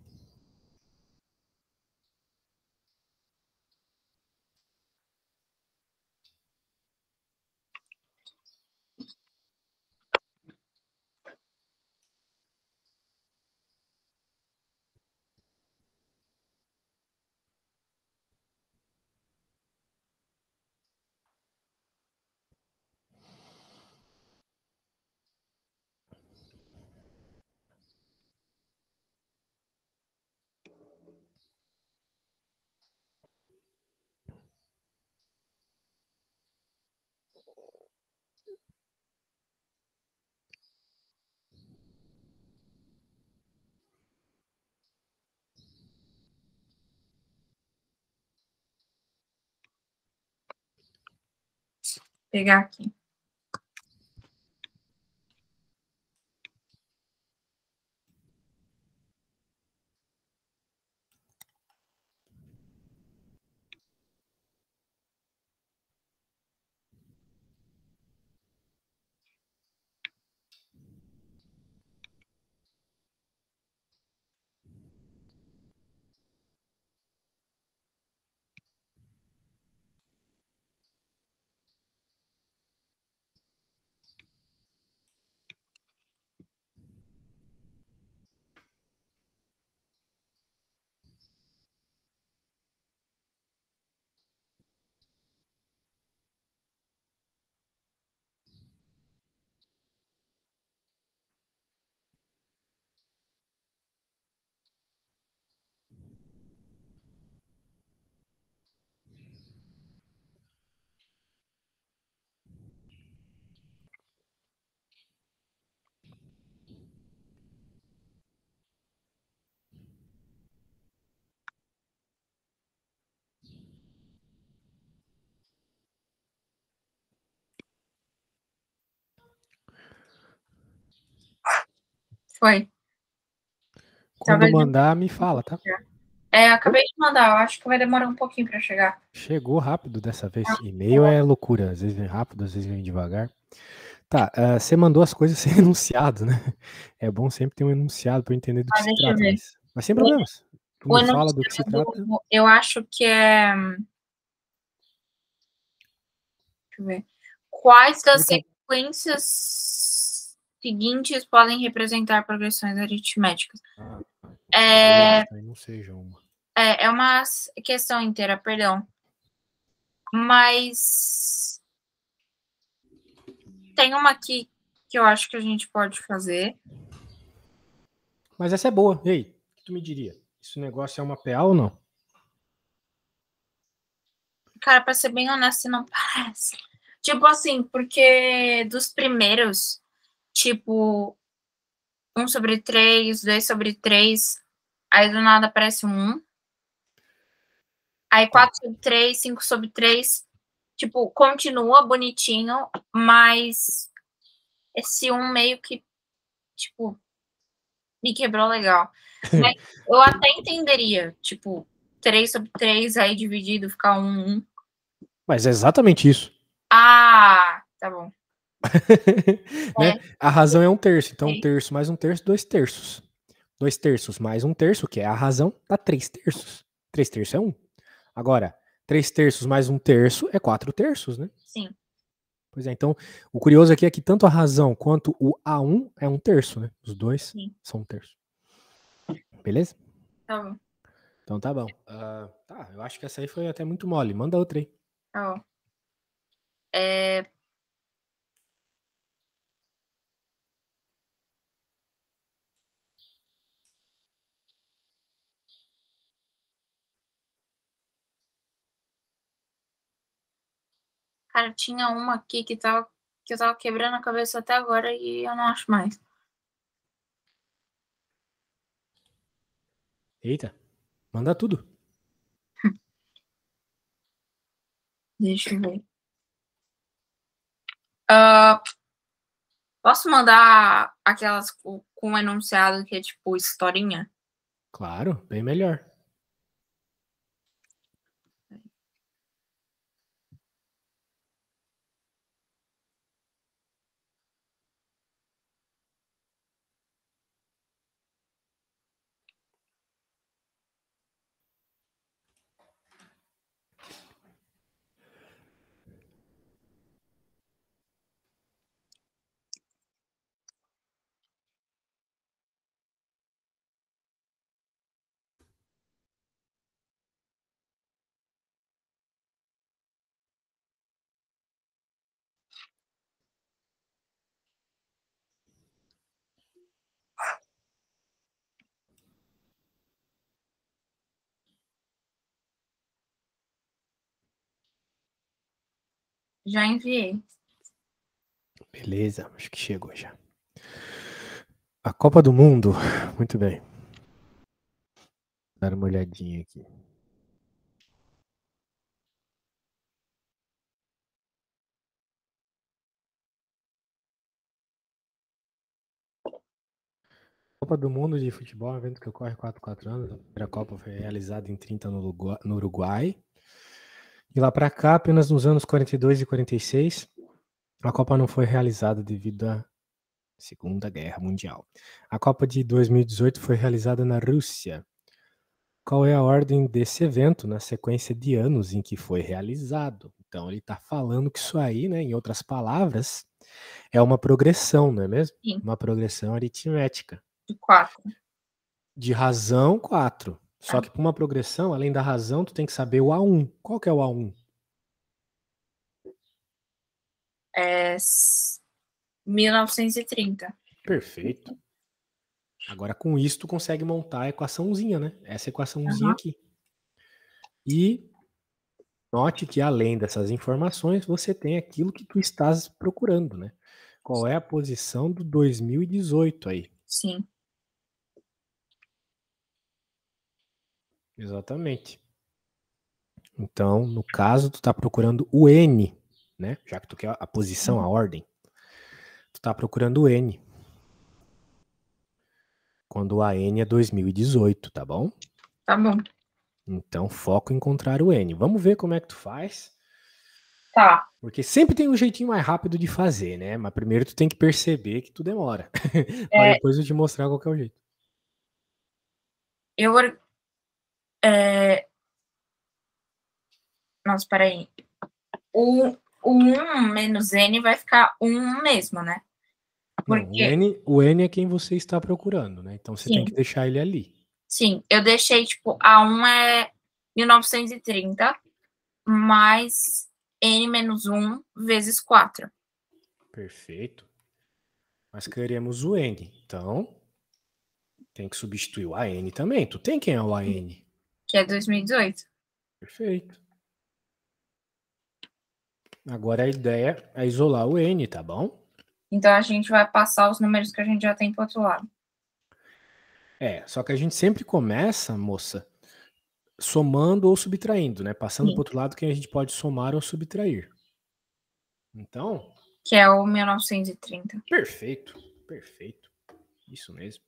B: Vou pegar aqui. Foi.
A: Quando mandar, me fala, tá?
B: Acabei de mandar. Eu acho que vai demorar um pouquinho para chegar.
A: Chegou rápido dessa vez. E-mail é loucura. Às vezes vem rápido, às vezes vem devagar. Tá, você mandou as coisas sem enunciado, né? É bom sempre ter um enunciado para entender do que se trata. Mas sem problemas. Tu me fala do que se trata.
B: Eu acho que é... Deixa eu ver. Quais das sequências seguintes podem representar progressões aritméticas?
A: Não seja uma.
B: É uma questão inteira, perdão. Mas tem uma aqui que eu acho que a gente pode fazer.
A: Mas essa é boa. E aí, o que tu me diria? Esse negócio é uma PA ou não?
B: Cara, pra ser bem honesto, não parece. Tipo assim, porque dos primeiros, tipo, 1/3, 2/3, aí do nada aparece um 1. Aí 4/3, 5/3, tipo, continua bonitinho, mas esse 1 meio que, tipo, me quebrou legal. Mas eu até entenderia, tipo, 3/3 aí dividido, ficar 1, 1.
A: Mas é exatamente isso.
B: Ah, tá bom.
A: Né? A razão é 1/3. Então, 1/3 mais 1/3, 2/3. 2/3 mais 1/3, que é a razão, dá 3/3. 3/3 é 1. Agora, 3/3 mais 1/3 é 4/3, né?
B: Sim.
A: Pois é, então, o curioso aqui é que tanto a razão quanto o A1 é 1/3, né? Os dois
B: Sim.
A: são 1/3. Beleza?
B: Tá bom.
A: Então tá bom. Tá, eu acho que essa aí foi até muito mole. Manda outra aí.
B: Tá bom. É... Cara, tinha uma aqui que eu tava quebrando a cabeça até agora e eu não acho mais.
A: Eita, manda tudo.
B: Deixa eu ver. Ah, posso mandar aquelas com um enunciado que é tipo historinha?
A: Claro, bem melhor.
B: Já enviei.
A: Beleza, acho que chegou já. A Copa do Mundo. Muito bem. Vou dar uma olhadinha aqui. Copa do Mundo de Futebol é um evento que ocorre 4 anos. A primeira Copa foi realizada em 30 no Uruguai. E lá para cá, apenas nos anos 42 e 46, a Copa não foi realizada devido à Segunda Guerra Mundial. A Copa de 2018 foi realizada na Rússia. Qual é a ordem desse evento na sequência de anos em que foi realizado? Então, ele está falando que isso aí, né, em outras palavras, é uma progressão, não é mesmo?
B: Sim.
A: Uma progressão aritmética.
B: De 4.
A: De razão, 4. Só que para uma progressão, além da razão, tu tem que saber o A1. Qual que é o A1?
B: É 1930.
A: Perfeito. Agora, com isso, tu consegue montar a equaçãozinha, né? Essa equaçãozinha
B: Uhum.
A: aqui. E note que, além dessas informações, você tem aquilo que tu estás procurando, né? Qual é a posição do 2018 aí?
B: Sim.
A: Exatamente. Então, no caso, tu tá procurando o N, né? Já que tu quer a posição, a ordem. Tu tá procurando o N. Quando a N é 2018, tá bom?
B: Tá bom.
A: Então, foco em encontrar o N. Vamos ver como é que tu faz.
B: Tá.
A: Porque sempre tem um jeitinho mais rápido de fazer, né? Mas primeiro tu tem que perceber que tu demora. Para
B: É,
A: depois eu te mostrar qual que é o jeito.
B: eu. É... Nossa, peraí. O 1 menos N vai ficar 1 mesmo, né?
A: Não,
B: Porque,
A: o N é quem você está procurando, né? Então você tem que
B: sim,
A: deixar ele ali.
B: sim, eu deixei, tipo, A1 é 1930 mais N menos 1 vezes 4,
A: Perfeito. Mas queremos o N. Então, tem que substituir o AN também. Tu tem quem é o AN?
B: que é 2018.
A: Perfeito. Agora a ideia é isolar o N, tá bom?
B: Então a gente vai passar os números que a gente já tem pro outro lado.
A: Só que a gente sempre começa, moça, somando ou subtraindo, né? Passando para o
B: Sim.
A: outro lado quem a gente pode somar ou subtrair. Então,
B: Que é o 1930.
A: perfeito, perfeito. Isso mesmo.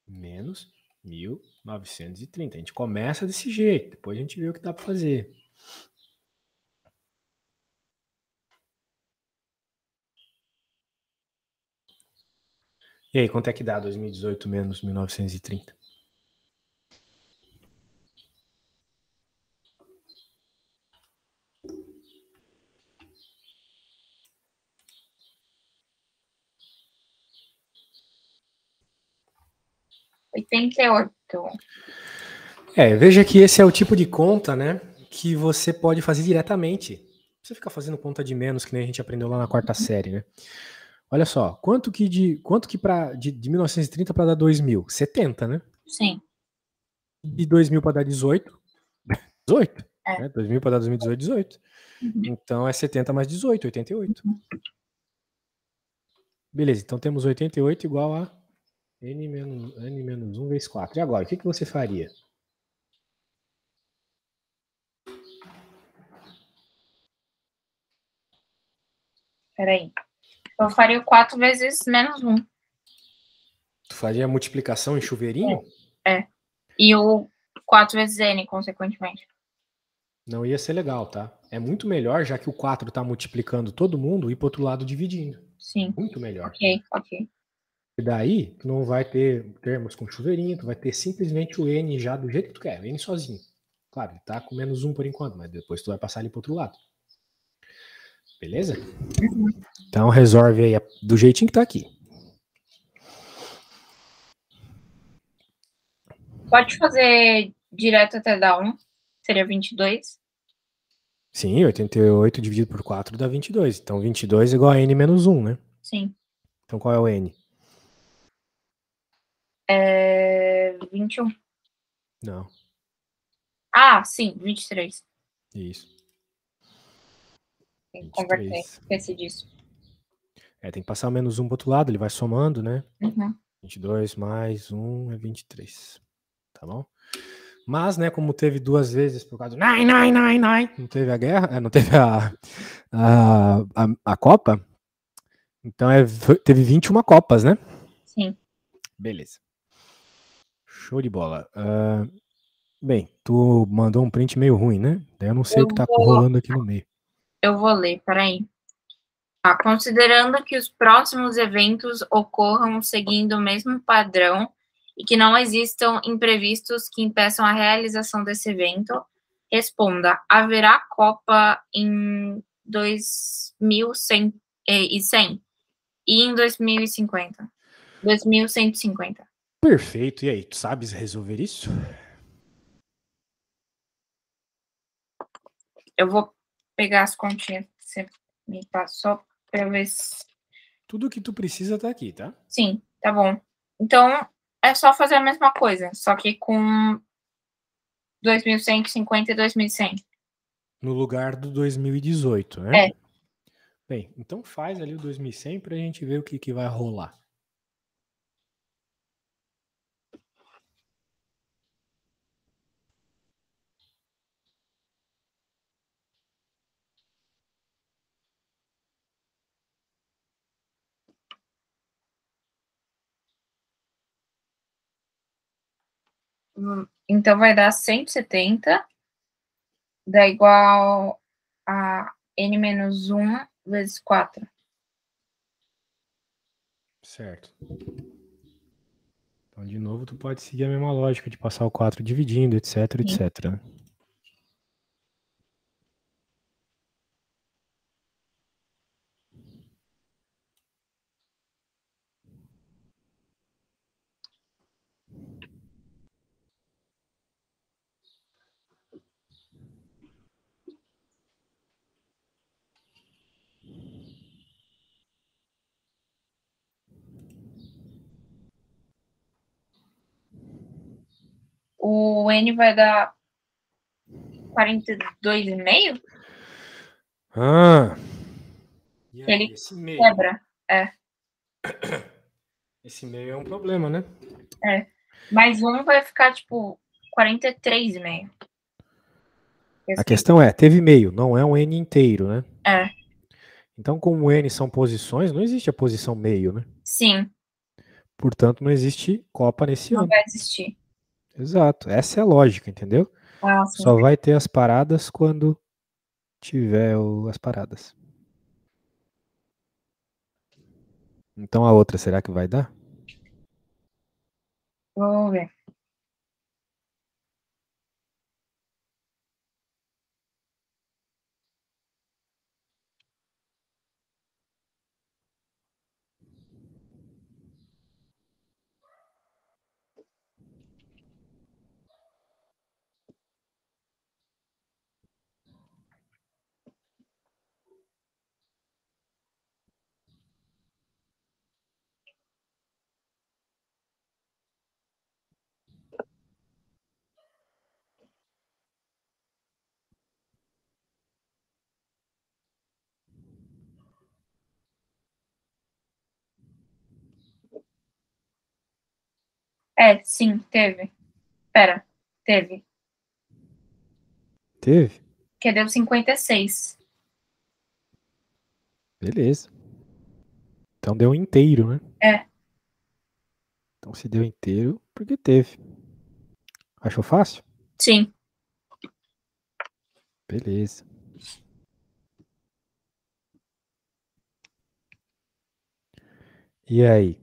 A: Menos 1930. A gente começa desse jeito, depois a gente vê o que dá para fazer. E aí, quanto é que dá 2018 menos 1930?
B: 88.
A: Veja que esse é o tipo de conta, né, que você pode fazer diretamente. Não precisa ficar fazendo conta de menos, que nem a gente aprendeu lá na quarta série, né? Olha só, quanto que de 1930 para dar 2000? 70, né?
B: Sim.
A: De 2000 para dar 18? 18.
B: É.
A: Né? 2000 para dar 2018, 18.
B: Uhum.
A: Então é 70 mais 18, 88. Beleza, então temos 88 igual a n menos 1 vezes 4. E agora, o que você faria?
B: Peraí. Eu faria o 4 vezes menos 1.
A: Tu faria a multiplicação em chuveirinho?
B: É. E o 4 vezes n, consequentemente.
A: Não ia ser legal, tá? É muito melhor, já que o 4 tá multiplicando todo mundo, ir pro outro lado dividindo.
B: Sim.
A: Muito melhor.
B: Ok.
A: E daí, tu não vai ter termos com chuveirinho, tu vai ter simplesmente o n já do jeito que tu quer, o n sozinho. Claro, ele tá com menos 1 por enquanto, mas depois tu vai passar ele pro outro lado. Beleza?
B: Uhum.
A: Então resolve aí do jeitinho que tá aqui.
B: Pode fazer direto até dar 1. Seria 22.
A: Sim, 88 dividido por 4 dá 22. Então 22 é igual a n menos 1, né?
B: Sim.
A: Então qual é o n?
B: 21.
A: Não,
B: Ah, sim, 23.
A: isso.
B: Tem que converter.
A: 23.
B: Esqueci disso.
A: Tem que passar o menos 1 pro outro lado, ele vai somando, né?
B: Uhum.
A: 22 mais 1 é 23. Tá bom? Mas, né, como teve duas vezes por causa do nine, não teve a guerra, não teve a Copa, então teve 21 Copas, né?
B: Sim.
A: Beleza. Show de bola. Bem, tu mandou um print meio ruim, né? Daí eu não sei o que tá rolando aqui no meio.
B: Eu vou ler, peraí. Considerando que os próximos eventos ocorram seguindo o mesmo padrão e que não existam imprevistos que impeçam a realização desse evento, responda: haverá Copa em 2100 e em 2050? 2150.
A: Perfeito. E aí, tu sabes resolver isso?
B: Eu vou pegar as continhas que você me passou para ver se...
A: Tudo que tu precisa tá aqui, tá?
B: Sim, tá bom. Então, é só fazer a mesma coisa, só que com 2150 e 2100.
A: No lugar do 2018, né?
B: É.
A: Bem, então faz ali o 2100 pra gente ver o que vai rolar.
B: Então vai dar 170, dá igual a n menos 1 vezes 4.
A: Certo. Então, de novo, tu pode seguir a mesma lógica de passar o 4 dividindo, etc, etc. Né?
B: O n vai dar 42,5?
A: Ah! E aí,
B: Ele
A: esse meio?
B: quebra.
A: Esse meio é um problema, né?
B: Mais um vai ficar, tipo, 43,5.
A: A questão é, teve meio, não é um n inteiro, né?
B: É,
A: Então, como n são posições, não existe a posição meio, né?
B: sim,
A: Portanto, não existe Copa nesse
B: não
A: ano.
B: vai existir.
A: Exato, essa é a lógica, entendeu?
B: Sim.
A: Só vai ter as paradas quando tiver as paradas. Então a outra, será que vai dar?
B: Vamos ver. Sim, teve. Pera, teve.
A: Teve?
B: Que deu 56.
A: Beleza. Então deu inteiro, né? Então se deu inteiro, porque teve. Achou fácil?
B: Sim.
A: Beleza. E aí?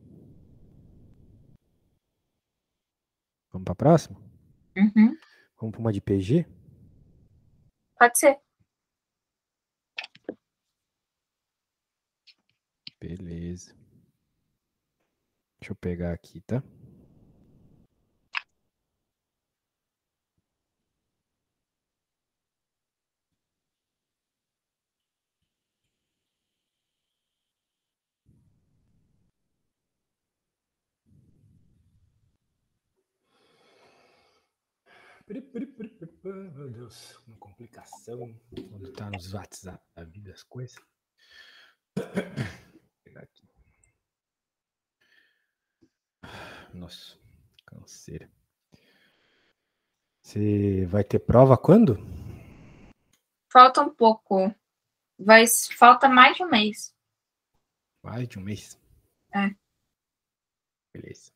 A: Vamos para a próxima?
B: Uhum.
A: Vamos para uma de PG?
B: Pode ser.
A: Beleza. Deixa eu pegar aqui, tá? Meu Deus, uma complicação quando tá nos WhatsApp da vida as coisas. Vou pegar aqui. Nossa, canseira. Você vai ter prova quando?
B: Falta um pouco. Falta mais de um mês.
A: Mais de um mês.
B: É.
A: Beleza.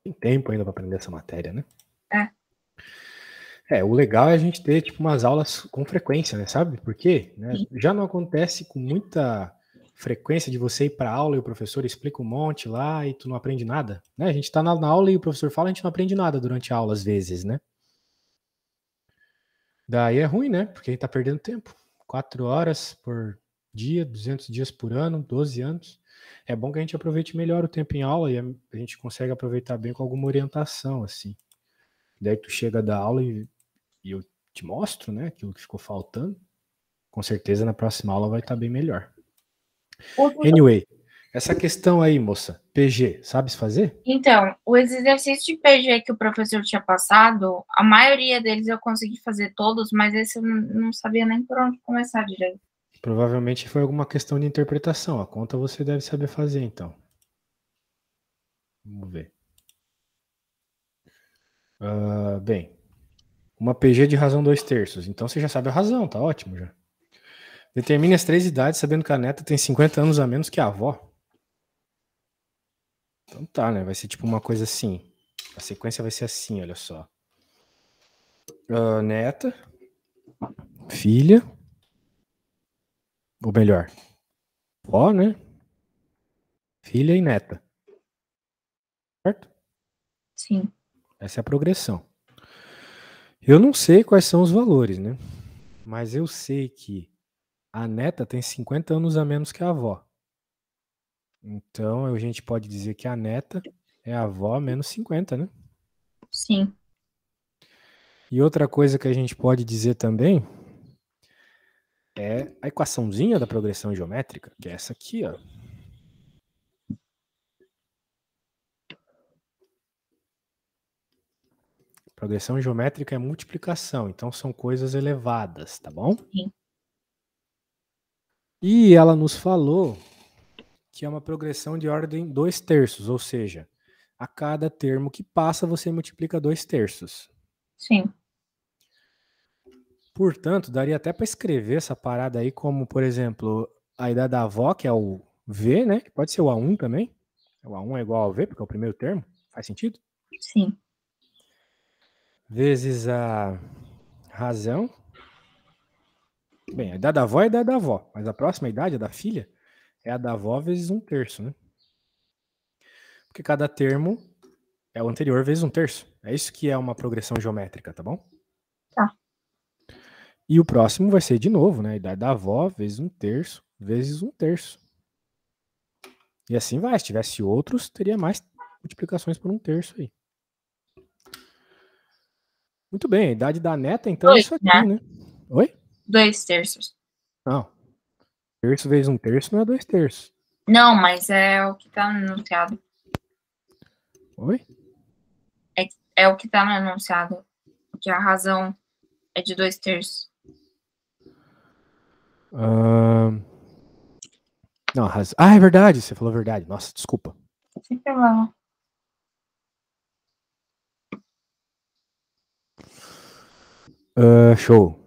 A: Tem tempo ainda para aprender essa matéria, né?
B: É.
A: O legal é a gente ter tipo umas aulas com frequência, né? Sabe por quê? Né? Já não acontece com muita frequência de você ir para aula e o professor explica um monte lá e tu não aprende nada, né? A gente tá na aula e o professor fala, a gente não aprende nada durante a aula às vezes, né? Daí é ruim, né? Porque a gente tá perdendo tempo. 4 horas por dia, 200 dias por ano, 12 anos. É bom que a gente aproveite melhor o tempo em aula e a gente consegue aproveitar bem com alguma orientação, assim. Daí tu chega da aula e eu te mostro, né, aquilo que ficou faltando. Com certeza na próxima aula vai estar bem melhor. Anyway, essa questão aí, moça, PG, sabes fazer?
B: Então, os exercícios de PG que o professor tinha passado, a maioria deles eu consegui fazer todos, mas esse eu não sabia nem por onde começar direito.
A: Provavelmente foi alguma questão de interpretação. A conta você deve saber fazer, então. Vamos ver. Bem, uma PG de razão 2/3. Então você já sabe a razão, tá ótimo já. Determine as 3 idades sabendo que a neta tem 50 anos a menos que a avó. Então tá, né? Vai ser tipo uma coisa assim. A sequência vai ser assim, olha só. Neta, filha, ou melhor, vó, né? Filha e neta. Certo?
B: Sim.
A: Essa é a progressão. Eu não sei quais são os valores, né? Mas eu sei que a neta tem 50 anos a menos que a avó. Então a gente pode dizer que a neta é a avó menos 50, né?
B: Sim.
A: E outra coisa que a gente pode dizer também é a equaçãozinha da progressão geométrica, que é essa aqui, ó. Progressão geométrica é multiplicação, então são coisas elevadas, tá bom?
B: Sim.
A: E ela nos falou que é uma progressão de ordem 2/3, ou seja, a cada termo que passa você multiplica 2/3.
B: Sim.
A: Portanto, daria até para escrever essa parada aí como, por exemplo, a idade da avó, que é o V, né? Que pode ser o A1 também. O A1 é igual ao V, porque é o primeiro termo. Faz sentido?
B: Sim.
A: Vezes a razão. Bem, a idade da avó é a idade da avó, mas a próxima idade, a da filha, é a da avó vezes 1/3, né? Porque cada termo é o anterior vezes 1/3. É isso que é uma progressão geométrica, tá bom?
B: Tá.
A: E o próximo vai ser de novo, né? A idade da avó vezes 1/3 vezes 1/3. E assim vai. Se tivesse outros, teria mais multiplicações por 1/3 aí. Muito bem, a idade da neta, então, é isso aqui, né? Oi?
B: 2/3.
A: Não. Terço vezes 1/3 não é 2/3.
B: Não, mas é o que tá no enunciado.
A: Oi?
B: É o que tá no enunciado. Que a razão é de 2/3.
A: Não, é verdade, você falou a verdade. Nossa, desculpa.
B: Sem problema.
A: Show.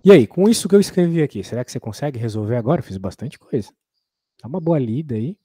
A: E aí, com isso que eu escrevi aqui, será que você consegue resolver agora? Eu fiz bastante coisa. Dá uma boa lida aí.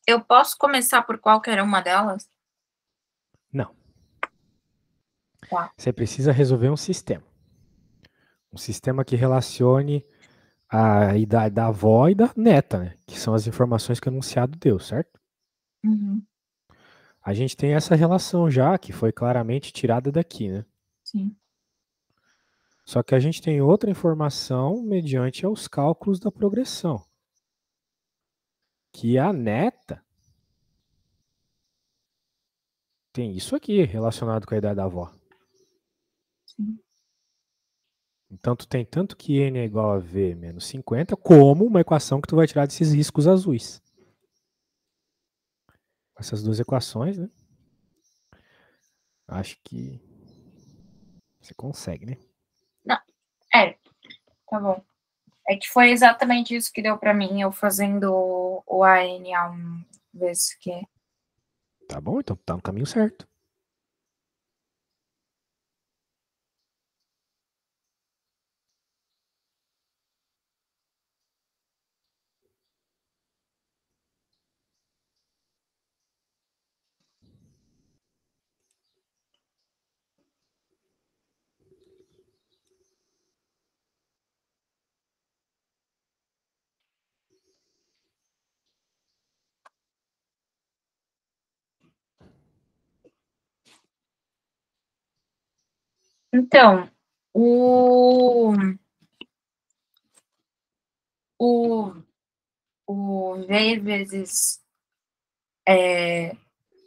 B: Eu posso começar por qualquer uma delas?
A: Não.
B: Tá.
A: Você precisa resolver um sistema. Um sistema que relacione a idade da avó e da neta, né? Que são as informações que o enunciado deu, certo?
B: Uhum,
A: A gente tem essa relação já, que foi claramente tirada daqui, né?
B: sim.
A: Só que a gente tem outra informação mediante aos cálculos da progressão. Que a neta tem isso aqui relacionado com a idade da avó.
B: Sim.
A: Então tu tem tanto que n é igual a v menos 50, como uma equação que tu vai tirar desses riscos azuis. Essas duas equações, né? Acho que você consegue, né?
B: Não, tá bom. É que foi exatamente isso que deu pra mim, eu fazendo o ANA vezes que.
A: Tá bom, então tá no caminho certo.
B: Então, o, o V vezes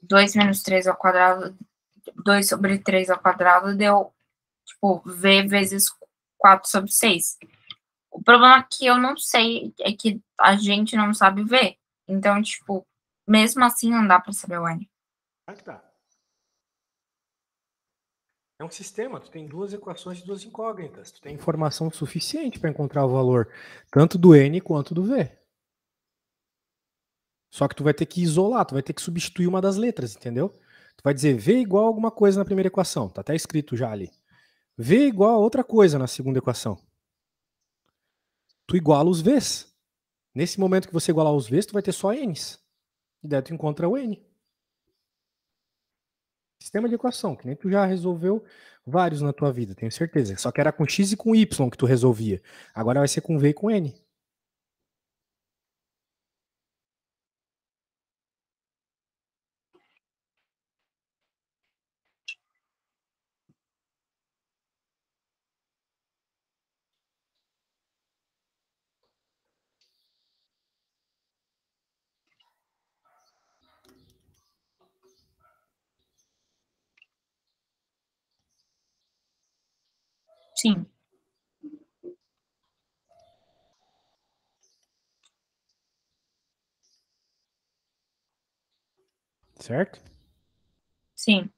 B: 2 menos 3 ao quadrado, 2 sobre 3 ao quadrado deu, tipo, V vezes 4 sobre 6. O problema que eu não sei é que a gente não sabe ver. Então, tipo, mesmo assim não dá pra saber o N.
A: Aqui tá. É um sistema, tu tem duas equações e duas incógnitas. Tu tem informação suficiente para encontrar o valor tanto do n quanto do v. Só que tu vai ter que isolar, tu vai ter que substituir uma das letras, entendeu? Tu vai dizer v igual a alguma coisa na primeira equação, tá até escrito já ali. V igual a outra coisa na segunda equação. Tu iguala os v's. Nesse momento que você igualar os v's, tu vai ter só n's. E daí tu encontra o n. Sistema de equação, que nem tu já resolveu vários na tua vida, tenho certeza. Só que era com x e com y que tu resolvia. Agora vai ser com v e com n.
B: Sim.
A: Certo?
B: Sim.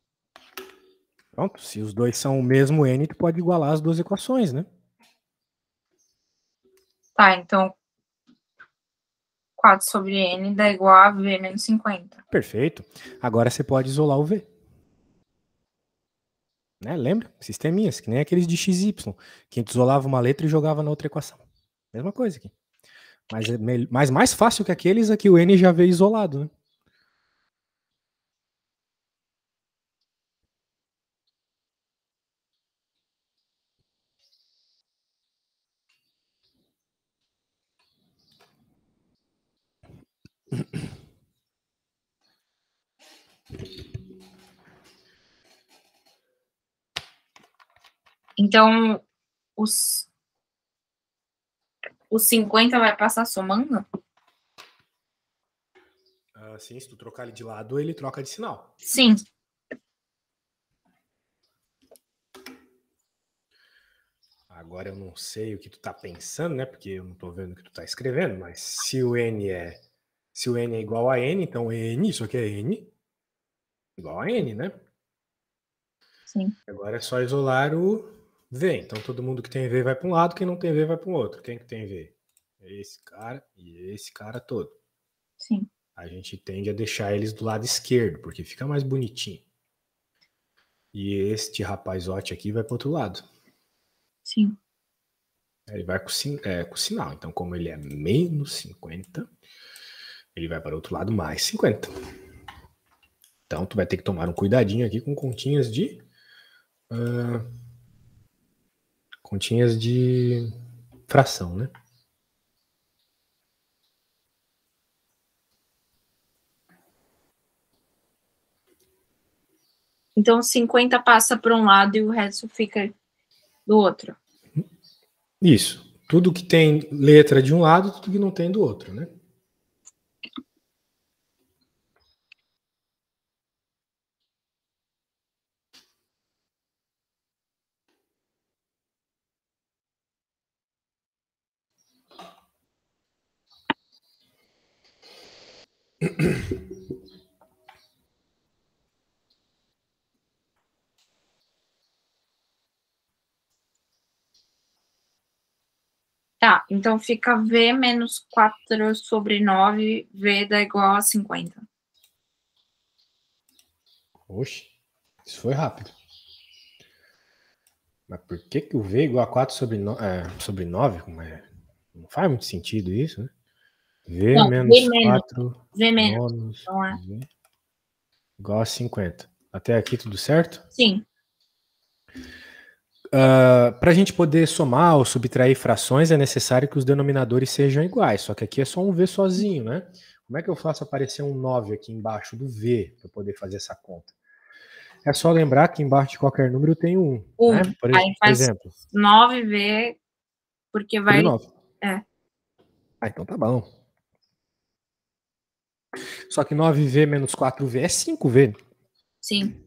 A: Pronto, se os dois são o mesmo n, tu pode igualar as duas equações, né?
B: Tá, então 4 sobre n dá igual a v menos 50.
A: Perfeito. Agora você pode isolar o v. Né? Lembra? Sisteminhas, que nem aqueles de XY, que a gente isolava uma letra e jogava na outra equação. Mesma coisa aqui. Mas mais fácil que aqueles é que o n já veio isolado, né?
B: Então, os 50 vai passar somando?
A: Sim, se tu trocar ele de lado, ele troca de sinal.
B: Sim.
A: Agora eu não sei o que tu tá pensando, né? Porque eu não tô vendo o que tu tá escrevendo, mas se o n é igual a n, então n, isso aqui é n igual a n, né?
B: Sim.
A: Agora é só isolar o v. Então todo mundo que tem v vai para um lado, quem não tem v vai para o outro. Quem que tem v? Esse cara e esse cara todo.
B: Sim.
A: A gente tende a deixar eles do lado esquerdo, porque fica mais bonitinho. E este rapazote aqui vai para outro lado.
B: Sim.
A: Ele vai com o sinal. Então, como ele é menos 50, ele vai para o outro lado mais 50. Então, tu vai ter que tomar um cuidadinho aqui com continhas de fração, né?
B: Então, 50 passa para um lado e o resto fica do outro.
A: Isso. Tudo que tem letra de um lado, tudo que não tem do outro, né?
B: Tá, então fica v menos 4 sobre 9, v dá igual a 50.
A: Oxe, isso foi rápido. Mas por que o V é igual a 4 sobre 9? Não faz muito sentido isso, né? V
B: Não,
A: menos 4
B: v menos,
A: bônus
B: não é?
A: V igual a 50. Até aqui tudo certo?
B: Sim.
A: Para a gente poder somar ou subtrair frações, é necessário que os denominadores sejam iguais. Só que aqui é só um V sozinho, né? Como é que eu faço aparecer um 9 aqui embaixo do V para poder fazer essa conta? É só lembrar que embaixo de qualquer número tem um.
B: 1.
A: Né?
B: Aí
A: Por
B: faz
A: exemplo,
B: 9v, porque
A: sobre
B: vai...
A: 9.
B: É.
A: Então tá bom. Só que 9v menos 4v é 5v.
B: Sim.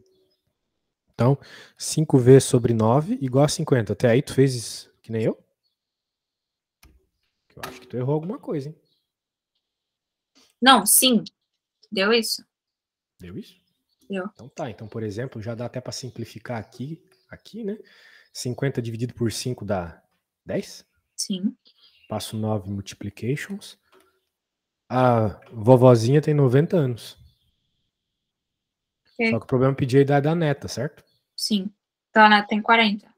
A: Então, 5v sobre 9 igual a 50. Até aí tu fez que nem eu? Eu acho que tu errou alguma coisa, hein?
B: Não, sim. Deu isso?
A: Deu isso?
B: Deu.
A: Então tá. Então, por exemplo, já dá até para simplificar aqui, né? 50 dividido por 5 dá 10.
B: Sim.
A: Passo 9 multiplications. A vovozinha tem 90 anos.
B: Okay.
A: Só que o problema é pedir a idade da neta, certo?
B: Sim. Então a neta tem 40.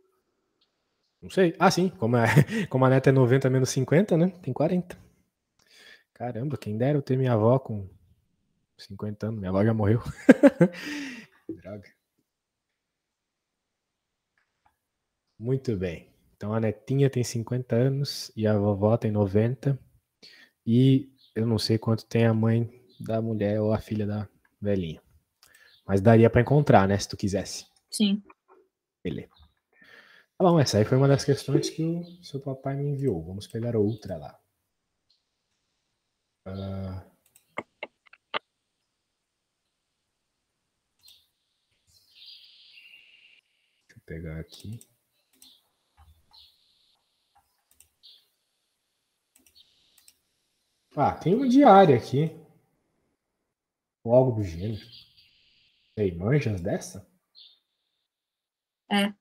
A: Não sei. Ah, sim. Como a neta é 90 menos 50, né? Tem 40. Caramba, quem dera eu ter minha avó com 50 anos. Minha avó já morreu. Droga. Muito bem. Então a netinha tem 50 anos e a vovó tem 90. E eu não sei quanto tem a mãe da mulher ou a filha da velhinha. Mas daria para encontrar, né? Se tu quisesse.
B: Sim.
A: Beleza. Tá bom, essa aí foi uma das questões que o seu papai me enviou. Vamos pegar outra lá. Deixa eu pegar aqui. Ah, tem uma diária aqui. Ou algo do gênero. Ei, manjas dessa?
B: É.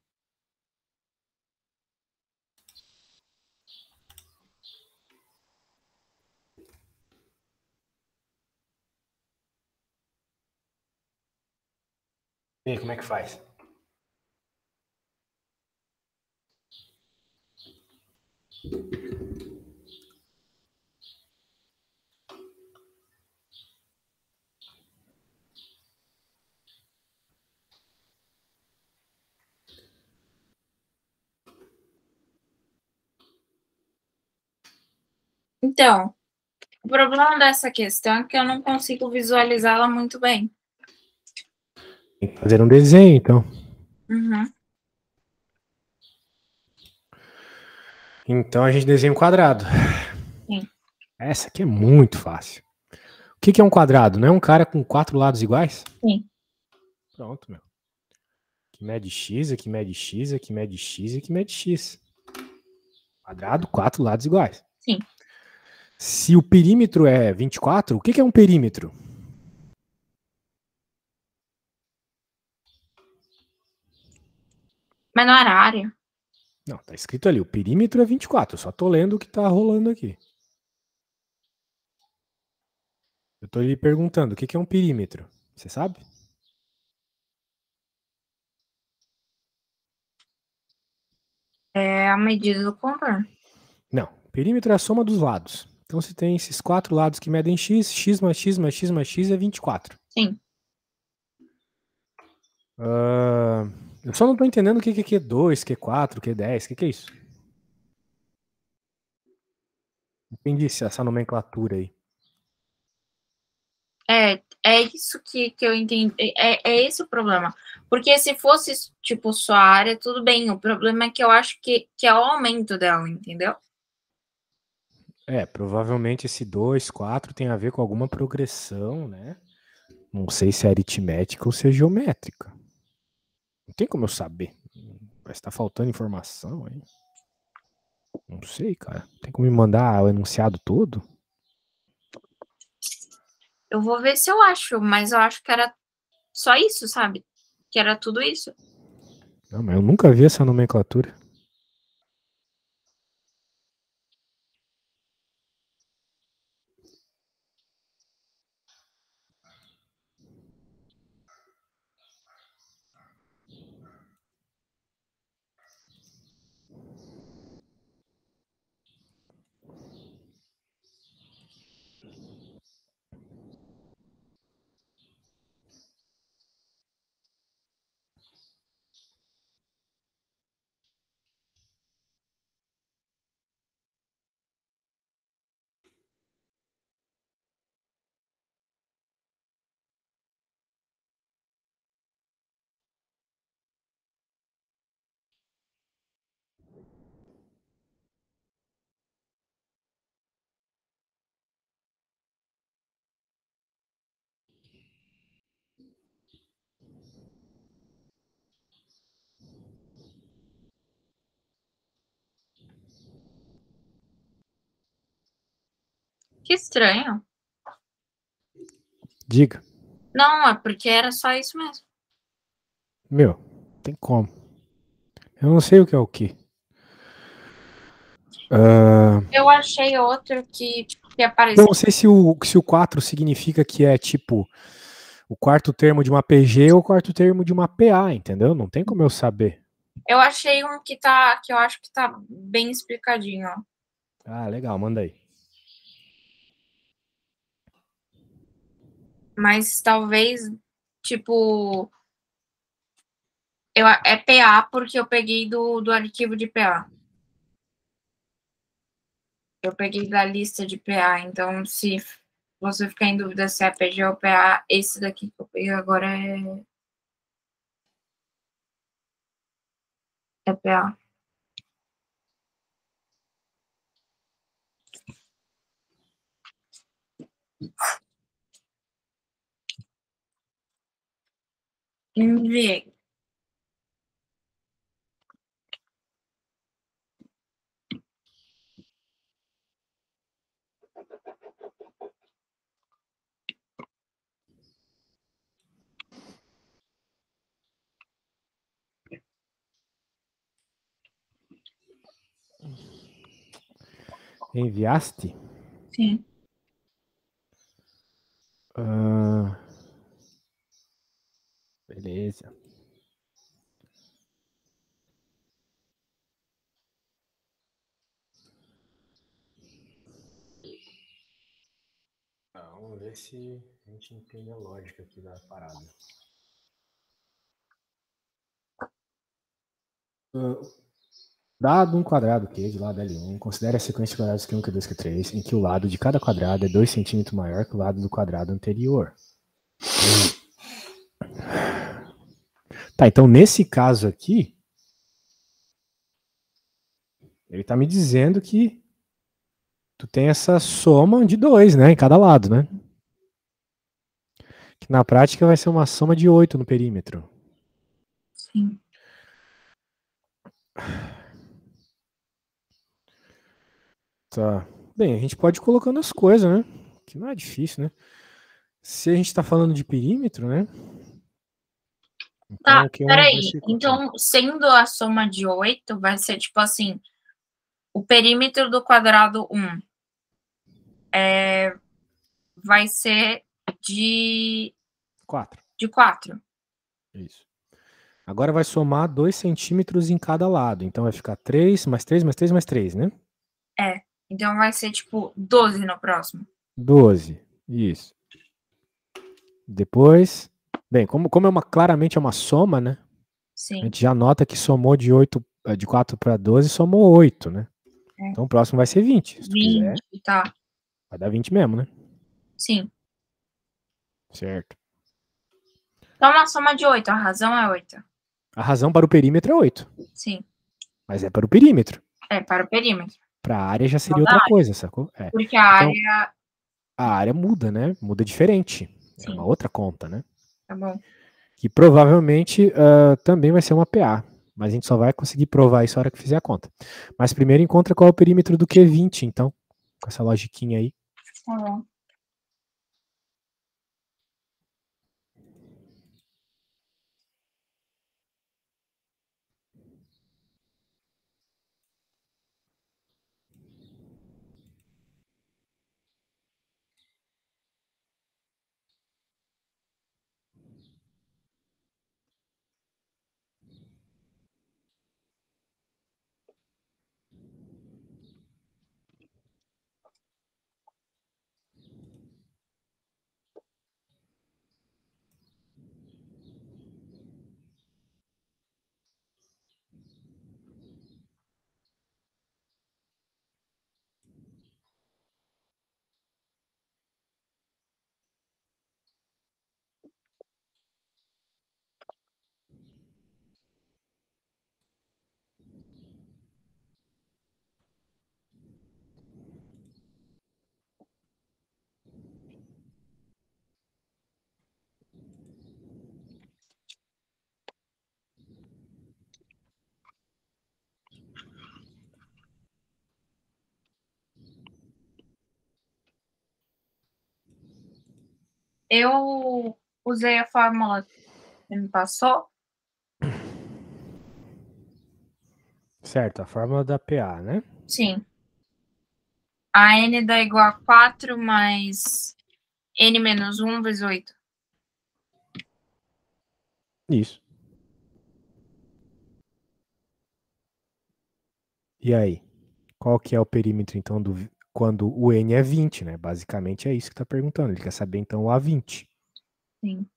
A: E aí, como é que faz?
B: Então, o problema dessa questão é que eu não consigo visualizá-la muito bem.
A: Tem que fazer um desenho, então.
B: Uhum.
A: Então a gente desenha um quadrado.
B: Sim.
A: Essa aqui é muito fácil. O que é um quadrado? Não é um cara com 4 lados iguais?
B: Sim.
A: Pronto, meu. Aqui mede x, aqui mede x, aqui mede x e aqui mede x. Quadrado, 4 lados iguais.
B: Sim.
A: Se o perímetro é 24, o que é um perímetro?
B: Menor área.
A: Não, tá escrito ali, o perímetro é 24. Eu só tô lendo o que tá rolando aqui. Eu tô lhe perguntando, o que é um perímetro? Você sabe?
B: É a medida do contorno.
A: Não, perímetro é a soma dos lados. Então se tem esses 4 lados que medem x, x mais x mais x mais x é 24.
B: Sim.
A: Eu só não tô entendendo o que é Q2, Q4, Q10, o que é isso? Entendi essa nomenclatura aí.
B: É isso que eu entendi. É esse o problema. Porque se fosse, tipo, só a área, tudo bem. O problema é que eu acho que é o aumento dela, entendeu?
A: Provavelmente esse 2, 4 tem a ver com alguma progressão, né? Não sei se é aritmética ou se é geométrica. Não tem como eu saber. Parece que tá faltando informação aí. Não sei, cara. Tem como me mandar o enunciado todo?
B: Eu vou ver se eu acho, mas eu acho que era só isso, sabe? Que era tudo isso.
A: Não, mas eu nunca vi essa nomenclatura.
B: Que estranho.
A: Diga.
B: Não, é porque era só isso mesmo.
A: Meu, tem como. Eu não sei o que é o que.
B: Eu achei outro que
A: Eu
B: apareceu.
A: não sei se o 4 significa que é tipo o quarto termo de uma PG ou o quarto termo de uma PA, entendeu? Não tem como eu saber.
B: Eu achei um que eu acho que tá bem explicadinho, ó.
A: Ah, legal, manda aí.
B: Mas talvez, tipo, é PA porque eu peguei do arquivo de PA. Eu peguei da lista de PA, então se você ficar em dúvida se é PG ou PA, esse daqui que eu peguei agora é PA. Enviei.
A: Enviaste?
B: Sim.
A: Beleza. Vamos ver se a gente entende a lógica aqui da parada. Dado um quadrado Q de lado L1, considere a sequência de quadrados Q1, Q2, Q3, em que o lado de cada quadrado é 2 centímetros maior que o lado do quadrado anterior. Tá, então nesse caso aqui, ele tá me dizendo que tu tem essa soma de 2, né, em cada lado, né? Que na prática vai ser uma soma de 8 no perímetro.
B: Sim.
A: Tá. Bem, a gente pode ir colocando as coisas, né? Que não é difícil, né? Se a gente tá falando de perímetro, né? Então
B: Tá,
A: o Q1 vai
B: peraí.
A: ser...
B: Então, sendo a soma de 8, vai ser tipo assim, o perímetro do quadrado 1 vai ser de
A: 4.
B: de 4.
A: Isso. Agora vai somar 2 centímetros em cada lado. Então vai ficar 3, mais 3, mais 3, mais 3, né?
B: É. Então vai ser tipo 12 no próximo.
A: 12. Isso. Depois... Bem, como claramente é uma soma, né? A
B: Sim.
A: gente já nota que somou de 4 para 12, somou 8, né?
B: É.
A: Então o próximo vai ser 20. Se tu
B: 20,
A: quiser,
B: tá.
A: vai dar 20 mesmo, né?
B: Sim.
A: Certo.
B: Então, uma soma de 8, a razão é 8.
A: A razão para o perímetro é 8.
B: Sim.
A: Mas é para o perímetro.
B: É, para o perímetro.
A: Para a área já seria
B: Não da
A: outra
B: área.
A: coisa, sacou? É.
B: Porque a
A: Então,
B: área.
A: a área muda, né? Muda diferente. É
B: Sim.
A: uma outra conta, né?
B: Tá bom.
A: Que provavelmente também vai ser uma PA. Mas a gente só vai conseguir provar isso na hora que fizer a conta. Mas primeiro encontra qual é o perímetro do Q20, então. Com essa logiquinha aí.
B: Tá bom. Eu usei a fórmula que você me passou.
A: Certo, a fórmula da PA, né?
B: Sim. A n dá igual a 4 mais n menos 1 vezes 8.
A: Isso. E aí? Qual que é o perímetro, então, quando o N é 20, né? Basicamente é isso que está perguntando. Ele quer saber, então, o A20.
B: Sim.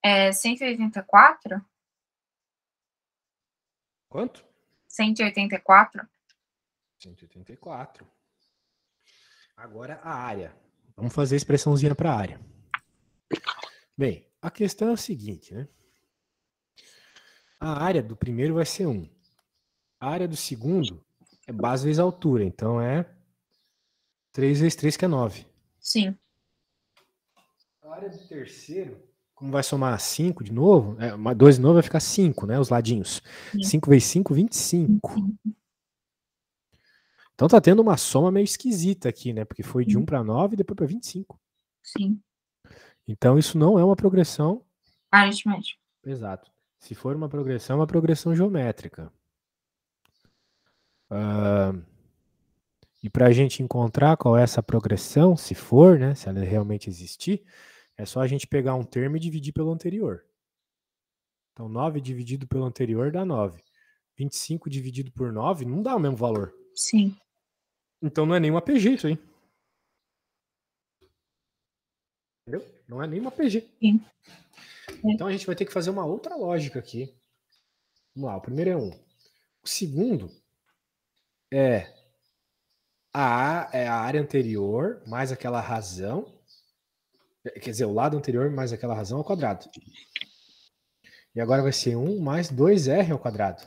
B: É 184?
A: Quanto?
B: 184?
A: 184. Agora a área. Vamos fazer a expressãozinha para a área. Bem, a questão é o seguinte, né? A área do primeiro vai ser 1. A área do segundo é base vezes altura, então é 3 vezes 3, que é 9.
B: Sim.
A: A área do terceiro, como vai somar 5 de novo, 2 de novo vai ficar 5, né? Os ladinhos.
B: Sim.
A: 5 vezes 5, 25. Então tá tendo uma soma meio esquisita aqui, né? Porque foi de 1 para 9 e depois para 25.
B: Sim.
A: Então isso não é uma progressão.
B: Aritmético.
A: Exato. Se for uma progressão, é uma progressão geométrica. E para a gente encontrar qual é essa progressão, se for, né? Se ela realmente existir, é só a gente pegar um termo e dividir pelo anterior. Então 9 dividido pelo anterior dá 9. 25 dividido por 9 não dá o mesmo valor.
B: Sim.
A: Então não é nem uma PG isso aí. Entendeu? Não é nem uma PG.
B: Sim.
A: Então a gente vai ter que fazer uma outra lógica aqui. Vamos lá, o primeiro é 1. O segundo é a área anterior mais aquela razão. Quer dizer, o lado anterior mais aquela razão ao quadrado. E agora vai ser 1 mais 2R ao quadrado.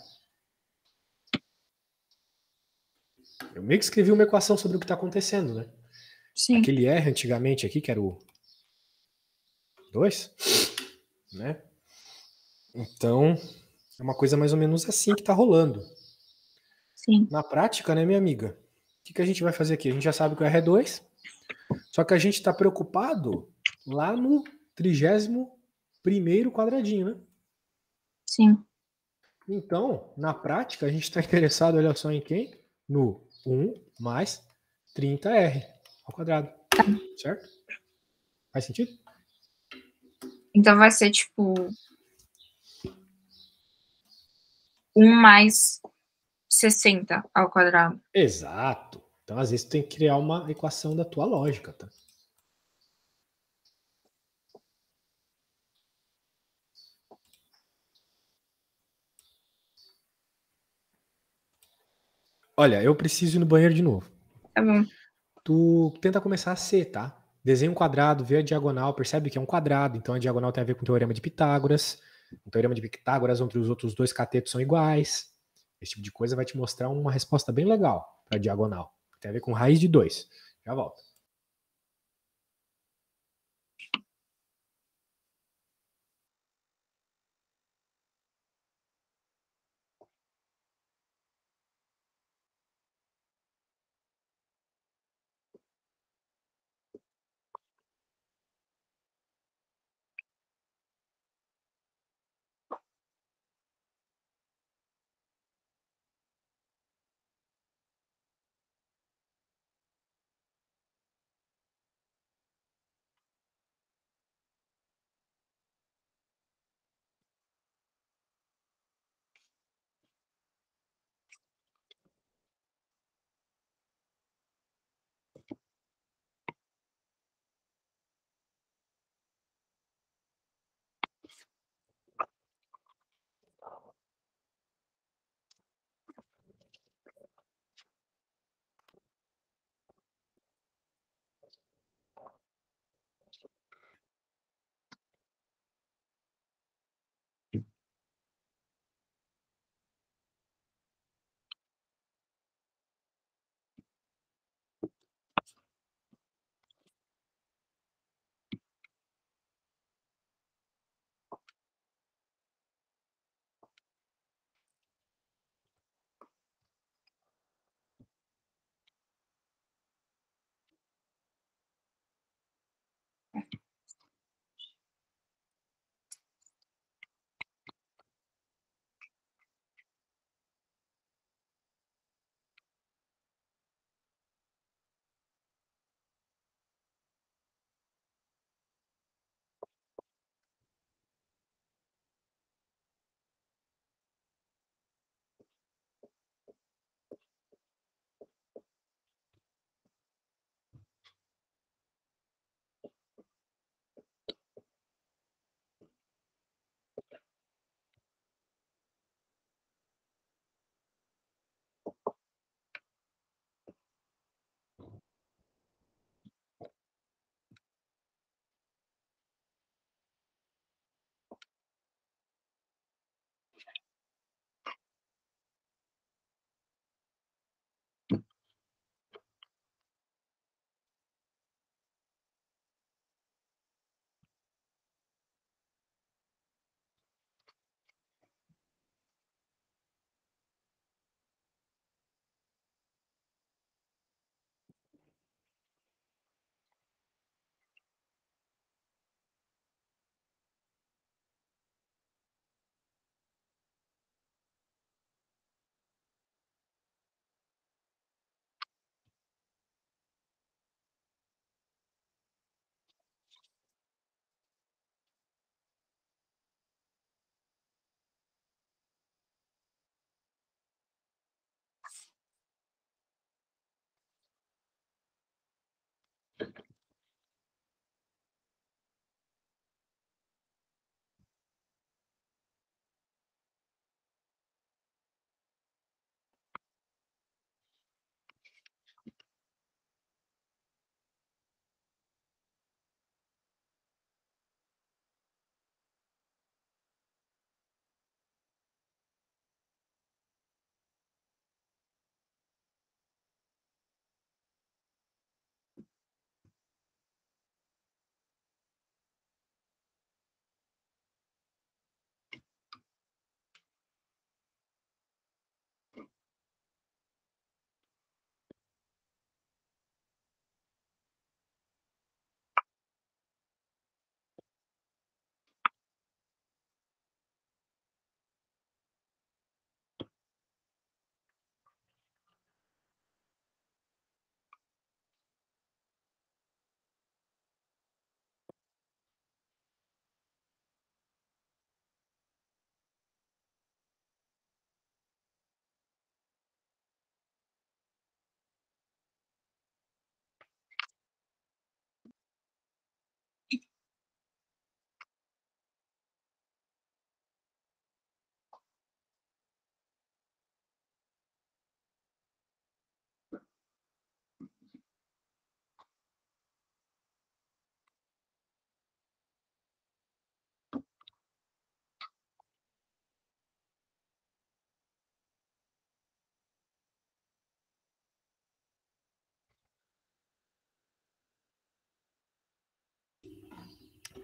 A: Eu meio que escrevi uma equação sobre o que está acontecendo, né?
B: Sim.
A: Aquele R antigamente aqui, que era o 2, né? Então, é uma coisa mais ou menos assim que está rolando.
B: Sim.
A: Na prática, né, minha amiga? O que a gente vai fazer aqui? A gente já sabe que o R é 2, só que a gente está preocupado lá no 31º quadradinho, né?
B: Sim.
A: Então, na prática, a gente está interessado, olha só, em quem? No 1 mais 30R ao quadrado. Certo? Faz sentido?
B: Então vai ser tipo 1 mais 60 ao quadrado.
A: Exato. Então, às vezes, tu tem que criar uma equação da tua lógica, tá? Olha, eu preciso ir no banheiro de novo.
B: Tá bom.
A: Tu tenta começar a ser, tá? Desenha um quadrado, vê a diagonal, percebe que é um quadrado, então a diagonal tem a ver com o teorema de Pitágoras. O teorema de Pitágoras entre os outros dois catetos são iguais. Esse tipo de coisa vai te mostrar uma resposta bem legal para a diagonal. Tem a ver com raiz de 2. Já volto.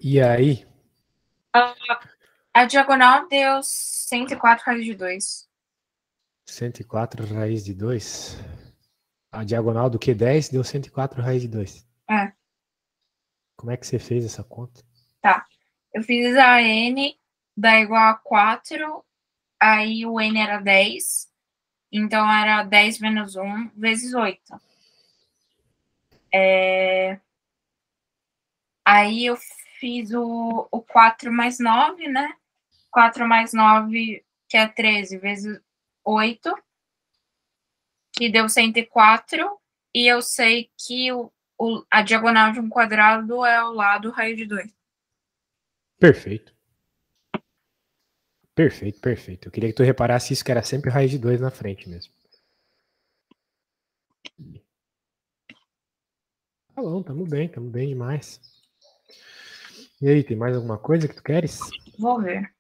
A: E aí?
B: A diagonal deu 104 raiz de 2.
A: 104 raiz de 2. A diagonal do Q10 deu 104 raiz de 2.
B: É,
A: Como é que você fez essa conta?
B: tá. Eu fiz a n dá igual a 4, aí o n era 10, então era 10 menos 1 vezes 8. Aí eu fiz o 4 mais 9, né? 4 mais 9, que é 13, vezes 8, que deu 104, e eu sei que a diagonal de um quadrado é ao lado raiz de 2.
A: Perfeito. Perfeito, perfeito. Eu queria que tu reparasse isso, que era sempre raiz de 2 na frente mesmo. Tá bom, tamo bem demais. E aí, tem mais alguma coisa que tu queres?
B: Vou ver.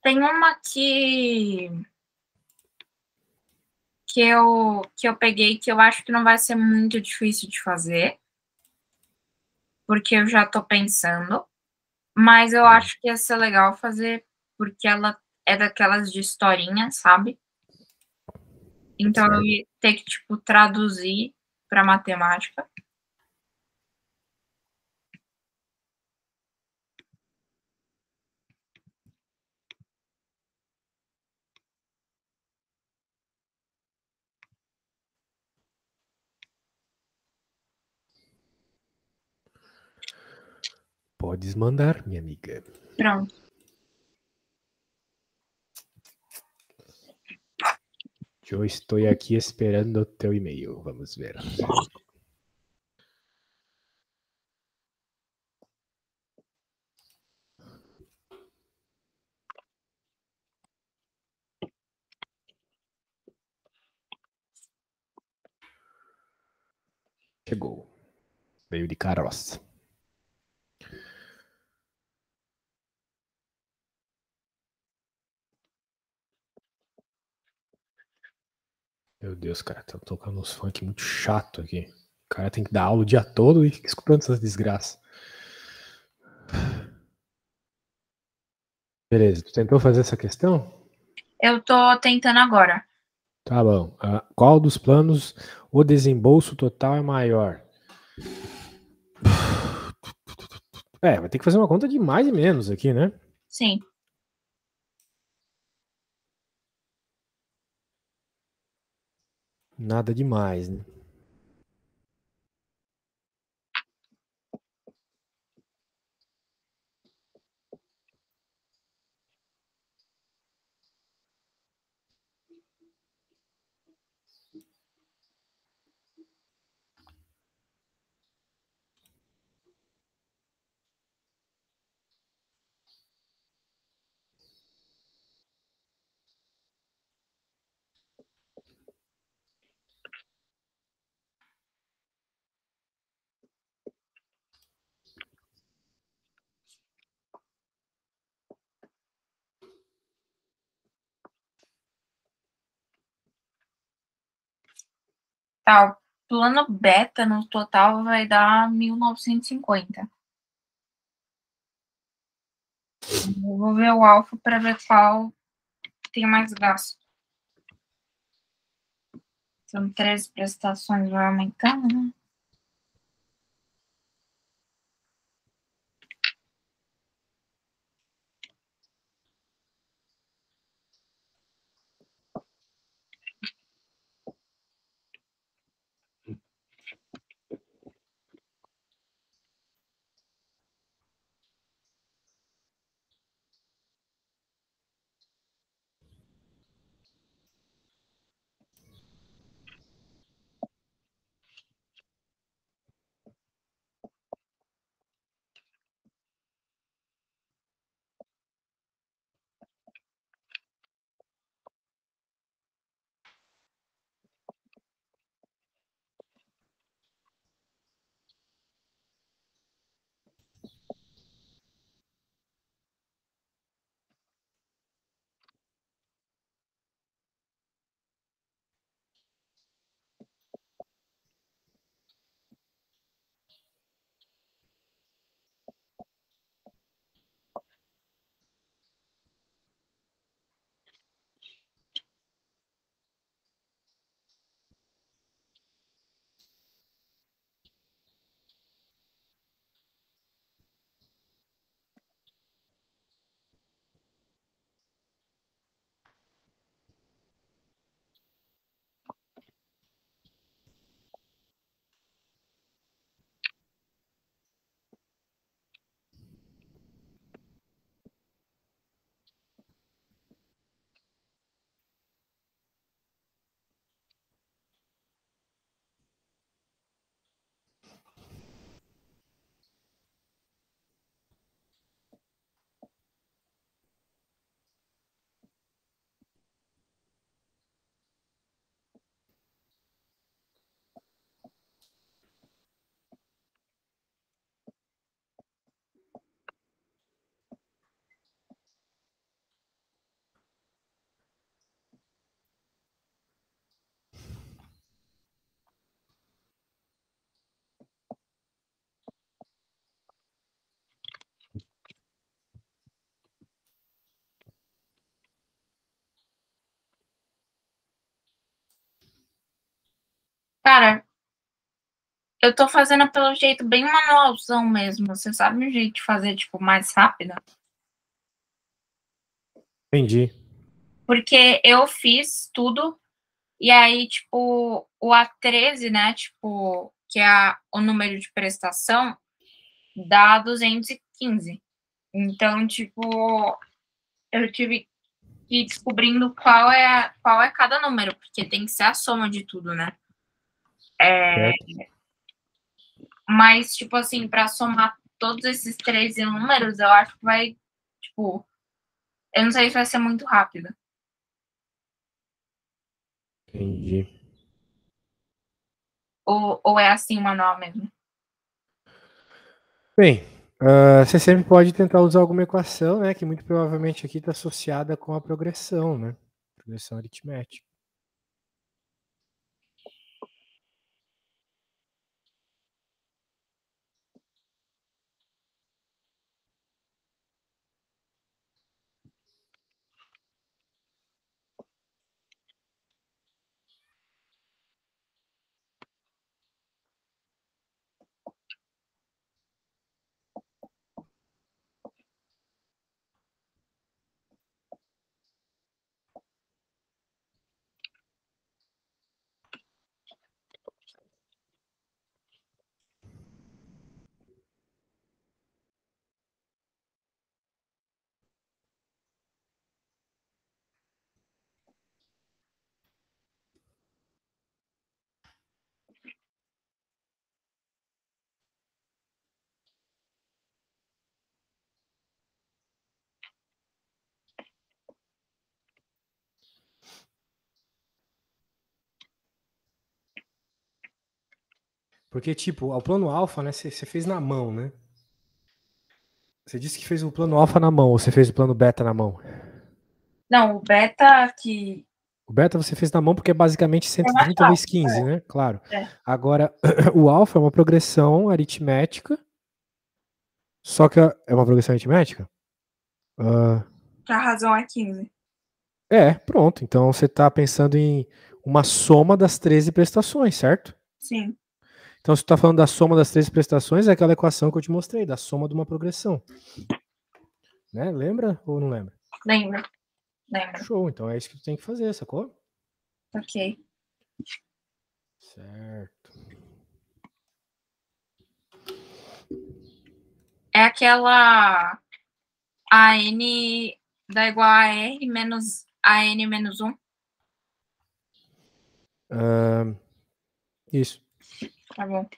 B: Tem uma que eu peguei que eu acho que não vai ser muito difícil de fazer, porque eu já tô pensando, mas eu acho que ia ser legal fazer, porque ela é daquelas de historinha, sabe? Então eu
A: Certo.
B: ia ter que, tipo, traduzir para matemática.
A: Podes mandar, minha amiga.
B: Pronto.
A: Eu estou aqui esperando o teu e-mail. Vamos ver. Chegou. Veio de carroça. Meu Deus, cara, tá tocando uns funk muito chato aqui. O cara tem que dar aula o dia todo e fica escutando essas desgraças. Beleza, tu tentou fazer essa questão?
B: Eu tô tentando agora.
A: Tá bom. Qual dos planos o desembolso total é maior? Vai ter que fazer uma conta de mais e menos aqui, né?
B: Sim.
A: Nada demais, né?
B: Tá. plano beta no total vai dar 1.950. Eu vou ver o alfa para ver qual tem mais gasto. São 13 prestações, vai aumentando, né? Cara, eu tô fazendo pelo jeito bem manualzão mesmo. Você sabe um jeito de fazer, tipo, mais rápido?
A: Entendi.
B: Porque eu fiz tudo e aí, tipo, o A13, né, tipo, que é o número de prestação, dá 215. Então, tipo, eu tive que ir descobrindo qual é cada número, porque tem que ser a soma de tudo, né?
A: Certo.
B: Mas, tipo assim, para somar todos esses 13 números, eu acho que vai, tipo, eu não sei se vai ser muito rápido.
A: Entendi.
B: Ou é assim o manual mesmo?
A: Bem, você sempre pode tentar usar alguma equação, né? Que muito provavelmente aqui está associada com a progressão, né? Progressão aritmética. Porque, tipo, o plano alfa, né? Você fez na mão, né? Você disse que fez o plano alfa na mão, ou você fez o plano beta na mão?
B: Não, o beta que
A: O beta você fez na mão porque é basicamente 130
B: mais
A: vezes 15, né? Claro.
B: É.
A: Agora, o alfa é uma progressão aritmética, só que é uma progressão aritmética?
B: Que a razão é 15.
A: Pronto. Então você está pensando em uma soma das 13 prestações, certo?
B: Sim.
A: Então, se tu está falando da soma das 13 prestações, é aquela equação que eu te mostrei, da soma de uma progressão. Né? Lembra ou não lembra?
B: Lembra.
A: Show, então é isso que tu tem que fazer, sacou?
B: Ok.
A: Certo.
B: É aquela AN dá igual a R menos AN menos 1.
A: Isso.
B: Tá bom.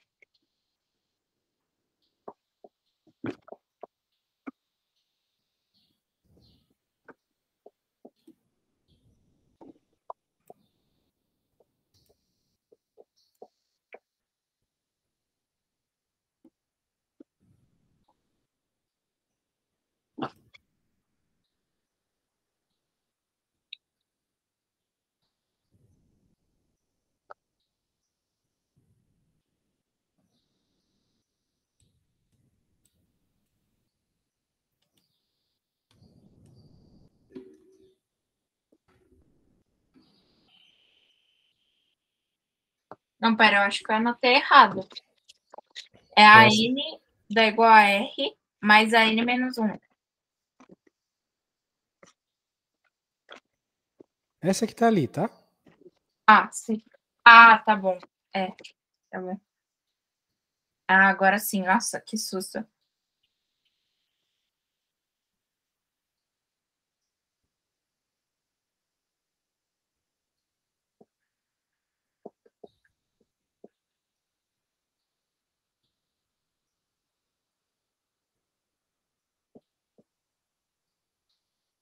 B: Não, pera, eu acho que eu anotei errado. É a N dá igual a R mais a N menos 1.
A: Essa que tá ali, tá?
B: Ah, sim. Ah, tá bom. Tá bom. Ah, agora sim. Nossa, que susto.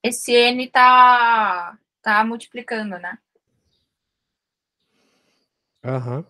B: Esse N tá multiplicando, né?
A: Aham.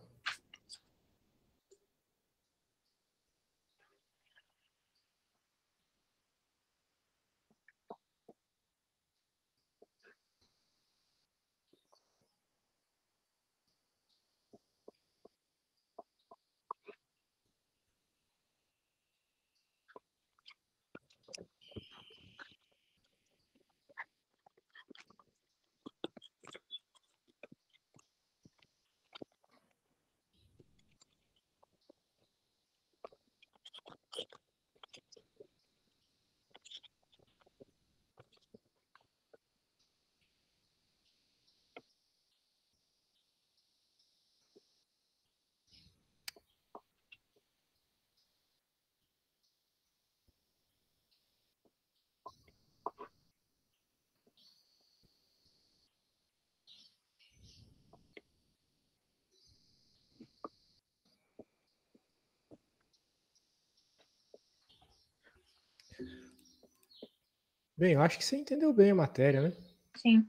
A: Bem, eu acho que você entendeu bem a matéria, né?
B: Sim.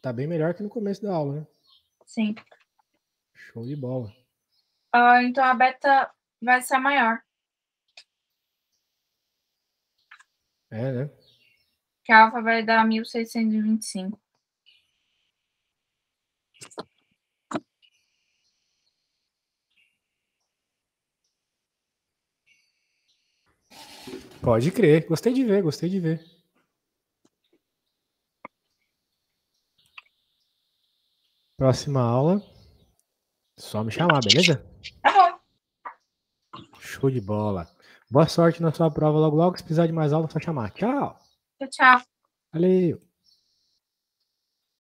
A: Tá bem melhor que no começo da aula, né?
B: Sim.
A: Show de bola.
B: Então a beta vai ser maior.
A: Né?
B: Que a alfa vai dar 1625.
A: Pode crer. Gostei de ver, gostei de ver. Próxima aula, só me chamar, beleza?
B: Tá bom.
A: Show de bola. Boa sorte na sua prova logo logo. Se precisar de mais aula, é só chamar. Tchau.
B: Tchau, tchau.
A: Valeu.